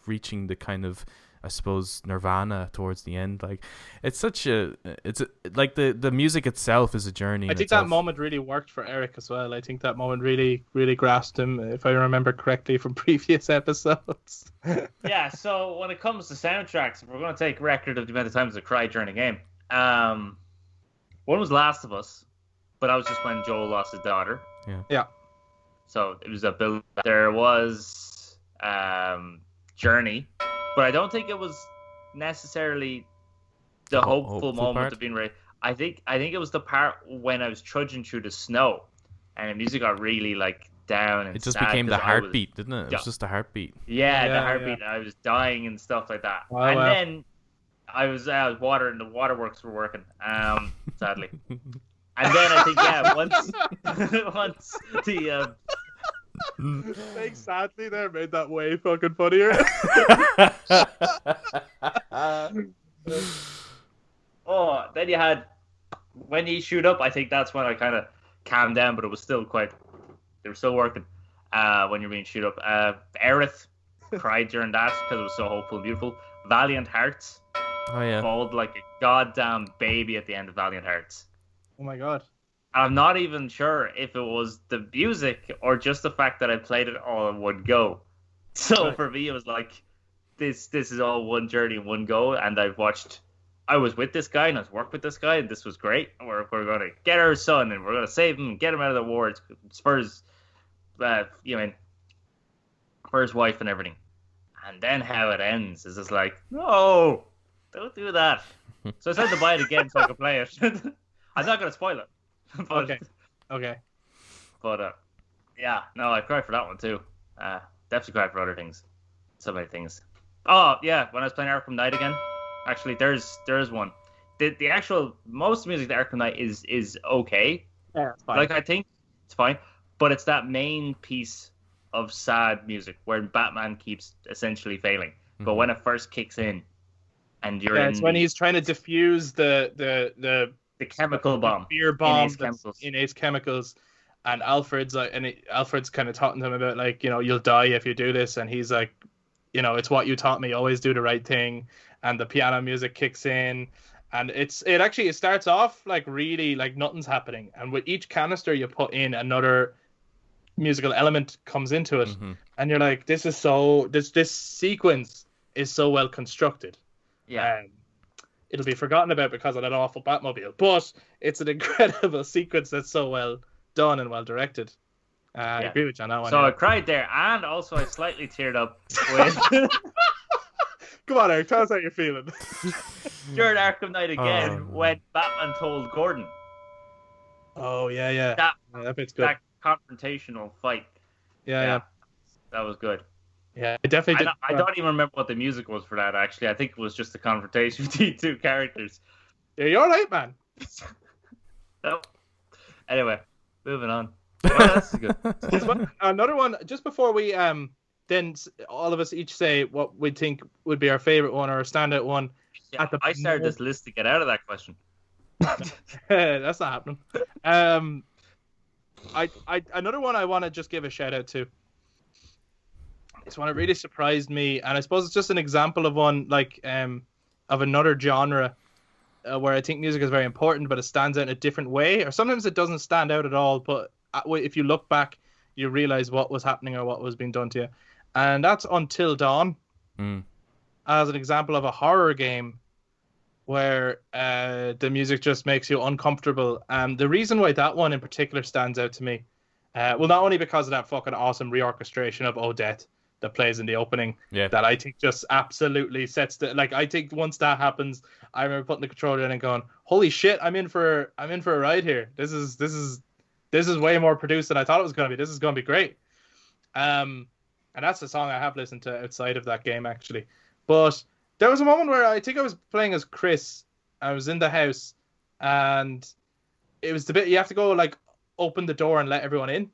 reaching the kind of, I suppose, nirvana towards the end. Like it's like the music itself is a journey. I think that moment really worked for Eric as well. I think that moment really grasped him, if I remember correctly from previous episodes. Yeah, so when it comes to soundtracks, if we're going to take record of the amount of times I cried during a game, one was Last of Us. But that was just when Joel lost his daughter. Yeah. So it was a build. There was Journey, but I don't think it was necessarily the hopeful moment part? of being ready. I think it was the part when I was trudging through the snow, and the music got really like down and it just sad became the 'cause heartbeat, didn't it? It was just the heartbeat. Yeah, the Yeah, heartbeat. I was dying and stuff like that. Wow, and wow. then I was watering. The waterworks were working. Sadly. And then I think once the Like sadly there made that way fucking funnier. then you had when you shoot up. I think that's when I kind of calmed down, but it was still they were still working when you're being shoot up. Aerith cried during that because it was so hopeful and beautiful. Valiant Hearts bawled like a goddamn baby at the end of Valiant Hearts. Oh my god. I'm not even sure if it was the music or just the fact that I played it all in one go. So for me, it was like, this is all one journey in one go. And I was with this guy and I was working with this guy and this was great. We're going to get our son and we're going to save him and get him out of the war. It's for his, for his wife and everything. And then how it ends is just like, no, don't do that. So I decided to buy it again so I could play it. I'm not going to spoil it. But, Okay. But, yeah, no, I cried for that one too. Definitely cried for other things. So many things. Oh, yeah, when I was playing Arkham Knight again, actually, there's one. The actual, most music to Arkham Knight is okay. Yeah, it's fine. Like, I think it's fine. But it's that main piece of sad music where Batman keeps essentially failing. Mm-hmm. But when it first kicks in, and you're in... it's when he's trying to diffuse the chemical bomb. Beer bomb in Ace Chemicals. And Alfred's Alfred's kind of talking to him about, like, you'll die if you do this. And he's like, it's what you taught me. Always do the right thing. And the piano music kicks in. And it starts off like really like nothing's happening. And with each canister you put in, another musical element comes into it. Mm-hmm. And you're like, this sequence is so well constructed. Yeah. It'll be forgotten about because of that awful Batmobile, but it's an incredible sequence that's so well done and well directed. I agree with you on that one. So I cried there, and also I slightly teared up with... Come on, Eric, tell us how you're feeling. During Arkham Knight again, when Batman told Gordon. Oh, yeah. That bit's good. That confrontational fight. Yeah. That was good. Yeah, I definitely did. I don't even remember what the music was for that. Actually, I think it was just a confrontation between two characters. Yeah, you're right, man. So, anyway, moving on. Well, that's good. Another one, just before we then all of us each say what we think would be our favorite one or a standout one. Yeah, I started this list to get out of that question. That's not happening. Another one I want to just give a shout out to. This one, it really surprised me, and I suppose it's just an example of one like of another genre where I think music is very important, but it stands out in a different way, or sometimes it doesn't stand out at all. But if you look back, you realize what was happening or what was being done to you, and that's Until Dawn, as an example of a horror game where the music just makes you uncomfortable. The reason why that one in particular stands out to me, well, not only because of that fucking awesome reorchestration of Odette that plays in the opening, that I think just absolutely sets the, like, I think once that happens, I remember putting the controller in and going, holy shit, I'm in for a ride here. This is way more produced than I thought it was going to be. This is going to be great. And that's the song I have listened to outside of that game, actually. But there was a moment where I think I was playing as Chris. I was in the house, and it was the bit you have to go like open the door and let everyone in.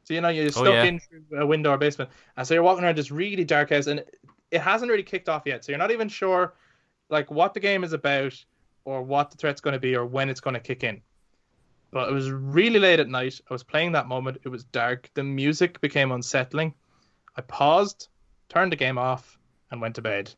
So you're stuck in through a window or basement, and so you're walking around this really dark house, and it hasn't really kicked off yet. So you're not even sure like what the game is about, or what the threat's going to be, or when it's going to kick in. But it was really late at night. I was playing that moment. It was dark. The music became unsettling. I paused, turned the game off, and went to bed.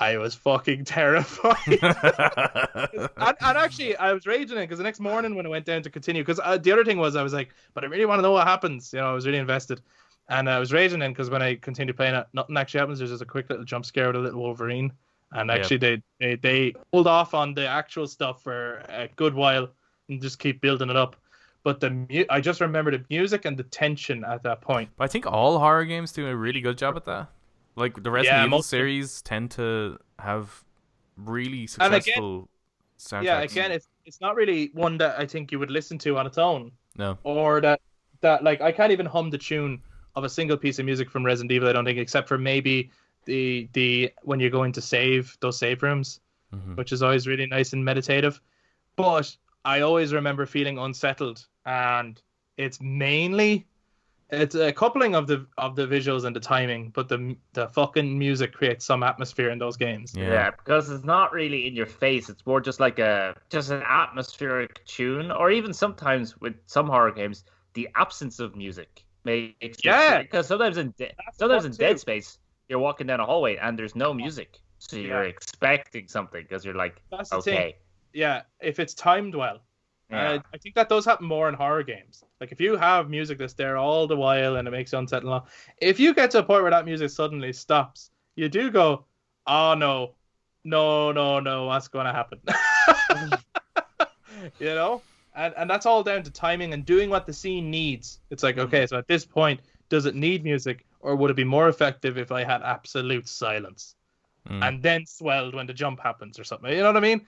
I was fucking terrified. and actually, I was raging it because the next morning when I went down to continue, because the other thing was I was like, but I really want to know what happens. I was really invested. And I was raging in because when I continued playing it, nothing actually happens. There's just a quick little jump scare with a little Wolverine. And actually, they hold off on the actual stuff for a good while and just keep building it up. But I just remember the music and the tension at that point. But I think all horror games do a really good job at that. Like the Resident Evil series tend to have really successful soundtracks. Yeah, again, it's not really one that I think you would listen to on its own. No. Or that like I can't even hum the tune of a single piece of music from Resident Evil, I don't think, except for maybe the when you go into those save rooms, which is always really nice and meditative. But I always remember feeling unsettled, and it's a coupling of the visuals and the timing, but the fucking music creates some atmosphere in those games. Yeah, because it's not really in your face. It's more just like an atmospheric tune, or even sometimes with some horror games, the absence of music makes because sometimes in Dead Space you're walking down a hallway and there's no music, so you're expecting something because you're like, that's the thing. Yeah, if it's timed well. I think that does happen more in horror games. Like if you have music that's there all the while and it makes you unsettling, if you get to a point where that music suddenly stops, you do go, oh no, what's going to happen? And that's all down to timing and doing what the scene needs. It's like, okay, so at this point, does it need music, or would it be more effective if I had absolute silence and then swelled when the jump happens or something? You know what I mean?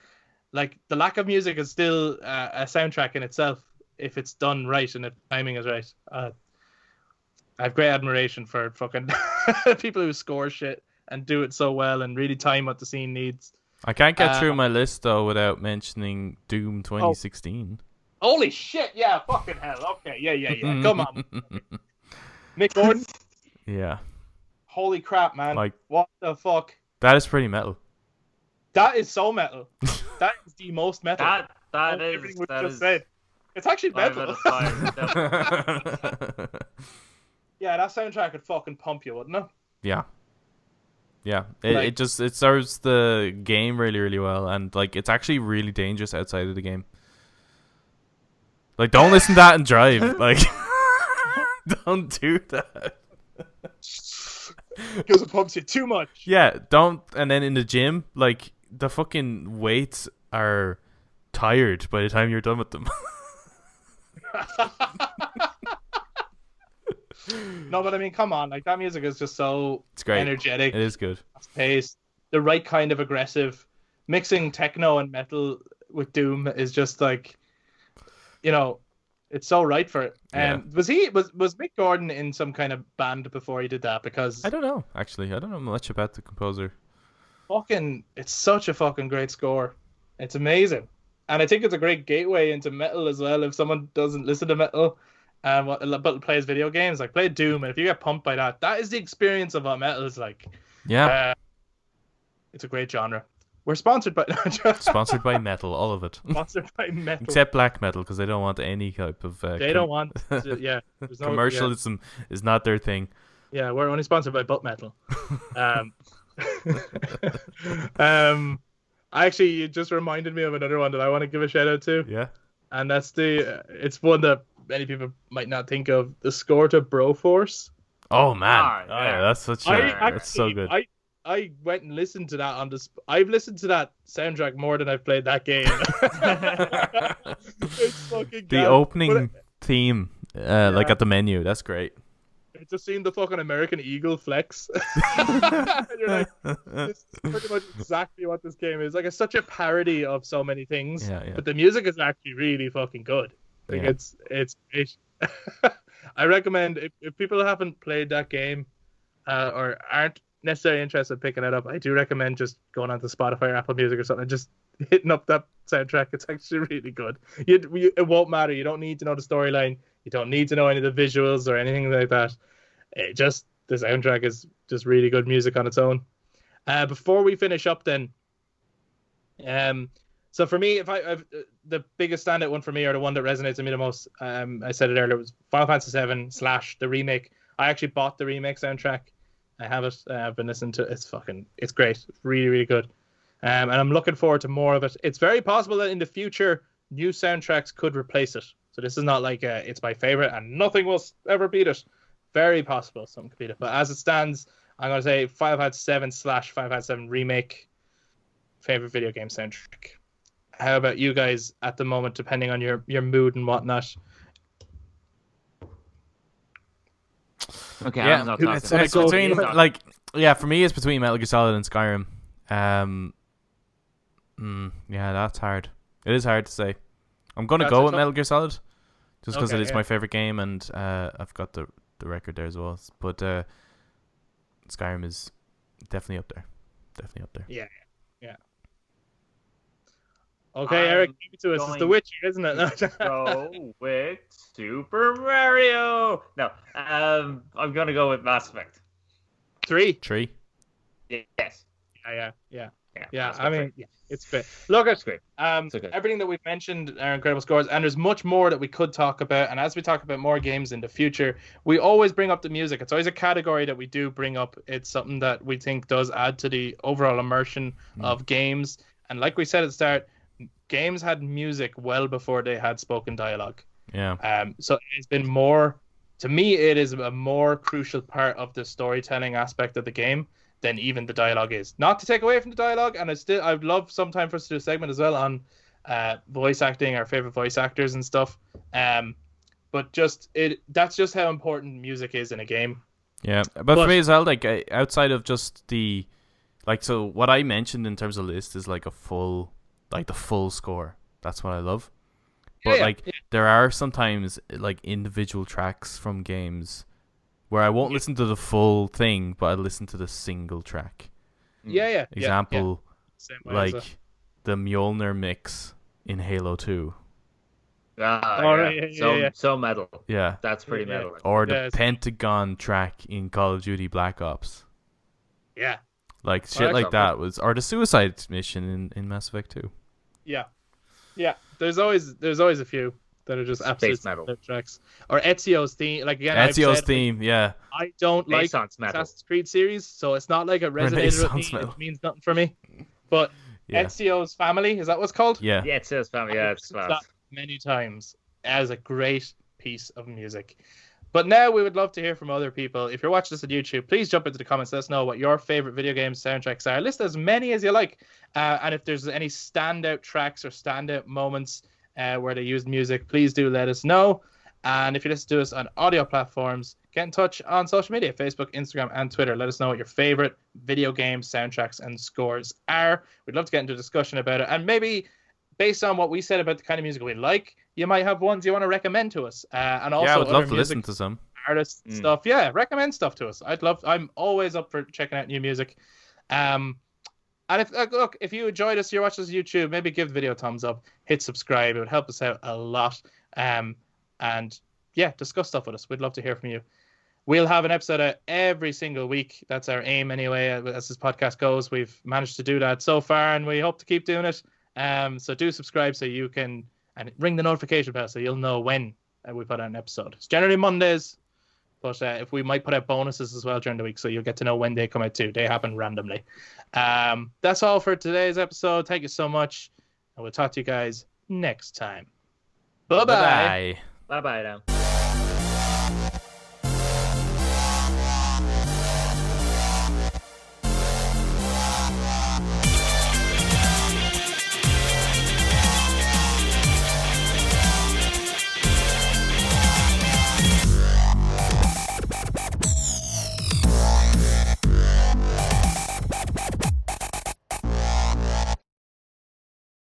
Like, the lack of music is still a soundtrack in itself if it's done right and if timing is right. I have great admiration for fucking people who score shit and do it so well and really time what the scene needs. I can't get through my list, though, without mentioning Doom 2016. Holy shit, yeah, fucking hell. Okay, yeah. Come on. Mick Gordon? Yeah. Holy crap, man. Like, what the fuck? That is pretty metal. That is so metal. That is the most metal. That is. Said. It's actually metal. Yeah, that soundtrack could fucking pump you, wouldn't it? Yeah. Yeah. It serves the game really, really well, and like it's actually really dangerous outside of the game. Like, don't listen to that and drive. Like, don't do that. Because it pumps you too much. Yeah, don't. And then in the gym, like, the fucking weights are tired by the time you're done with them. No, but I mean, come on. Like, that music is just so energetic. It is good. Fast-paced, the right kind of aggressive. Mixing techno and metal with Doom is just like, It's so right for it. Yeah. Was Mick Gordon in some kind of band before he did that? Because I don't know, actually. I don't know much about the composer. it's such a fucking great score. It's amazing. And I think it's a great gateway into metal as well. If someone doesn't listen to metal but plays video games, like play Doom, and if you get pumped by that, that is the experience of what metal is like. Yeah. It's a great genre. We're sponsored by Sponsored by metal, all of it. sponsored by metal. Except black metal, because they don't want any type of... They don't want... there's no, commercialism is not their thing. Yeah, we're only sponsored by butt metal. Actually, you just reminded me of another one that I want to give a shout out to. Yeah. And that's it's one that many people might not think of. The score to Broforce. Oh, man. Ah, yeah. That's such that's so good. I went and listened to that on this. I've listened to that soundtrack more than I've played that game. It's fucking the opening theme, like at the menu, that's great. It's just seeing the fucking American Eagle flex. And you're like, this is pretty much exactly what this game is. Like, it's such a parody of so many things. Yeah. But the music is actually really fucking good. Like, it's great. I recommend if people haven't played that game or aren't necessarily interested in picking it up, I do recommend just going onto Spotify or Apple Music or something and just hitting up that soundtrack. It's actually really good. It won't matter. You don't need to know the storyline. You don't need to know any of the visuals or anything like that. The soundtrack is just really good music on its own. Before we finish up, then, so for me, the biggest standout one for me, or the one that resonates with me the most, I said it earlier, was Final Fantasy VII / the remake. I actually bought the remake soundtrack. I have it. I've been listening to it. It's great. It's really, really good. And I'm looking forward to more of it. It's very possible that in the future, new soundtracks could replace it. So this is not like it's my favorite and nothing will ever beat it. Very possible something could beat it. But as it stands, I'm going to say Final Fantasy VII / Final Fantasy VII remake, favorite video game soundtrack. How about you guys at the moment, depending on your mood and whatnot? Okay, Yeah, I'm not talking. it's between, for me, it's between Metal Gear Solid and Skyrim. Yeah, that's hard. It is hard to say. I'm going to go with Metal Gear Solid, just because it is my favorite game, and I've got the record there as well. But Skyrim is definitely up there. Yeah. Okay, Eric, give it to us. It's The Witcher, isn't it? Go with Super Mario. No, I'm gonna go with Mass Effect. 3. Yes. Yeah. I mean, it's great. Look, it's great. Okay. Everything that we've mentioned are incredible scores, and there's much more that we could talk about. And as we talk about more games in the future, we always bring up the music. It's always a category that we do bring up. It's something that we think does add to the overall immersion of games. And like we said at the start, games had music well before they had spoken dialogue. Yeah. So it's been more, to me, it is a more crucial part of the storytelling aspect of the game than even the dialogue is. Not to take away from the dialogue, and I'd love sometime for us to do a segment as well on voice acting, our favorite voice actors and stuff. But that's just how important music is in a game. Yeah, but for me as well, like outside of just the, like, so what I mentioned in terms of list is like the full score. That's what I love. But there are sometimes like individual tracks from games where I won't listen to the full thing, but I listen to the single track. Yeah. Example, like the Mjolnir mix in Halo 2. So metal. Yeah. That's pretty metal. Or the Pentagon track in Call of Duty Black Ops. Yeah. Like shit like that or the Suicide mission in Mass Effect 2. Yeah. There's always a few that are just absolute metal tracks. Or Ezio's theme, like again. Ezio's theme, yeah. I don't like Assassin's Creed series, so it's not like it resonated with me. It means nothing for me. But Ezio's Family, is that what's called? Yeah, Ezio's Family. Yeah, it's class. Many times as a great piece of music. But now we would love to hear from other people. If you're watching this on YouTube, please jump into the comments. Let us know what your favorite video game soundtracks are. List as many as you like. And if there's any standout tracks or standout moments where they used music, please do let us know. And if you listen to us on audio platforms, get in touch on social media, Facebook, Instagram, and Twitter. Let us know what your favorite video game soundtracks and scores are. We'd love to get into a discussion about it. And maybe based on what we said about the kind of music we like, you might have ones you want to recommend to us, and also Yeah, I would love other to music listen to some. artists stuff. Yeah, recommend stuff to us. I'm always up for checking out new music. And if you enjoyed us, you're watching us on YouTube, maybe give the video a thumbs up, hit subscribe. It would help us out a lot. And yeah, discuss stuff with us. We'd love to hear from you. We'll have an episode out every single week. That's our aim anyway, as this podcast goes. We've managed to do that so far, and we hope to keep doing it. So do subscribe so you can, and ring the notification bell so you'll know when we put out an episode. It's generally Mondays, but if we might put out bonuses as well during the week, so you'll get to know when they come out too. They happen randomly. That's all for today's episode. Thank you so much, and we'll talk to you guys next time. Bye-bye. Bye-bye. Bye bye now.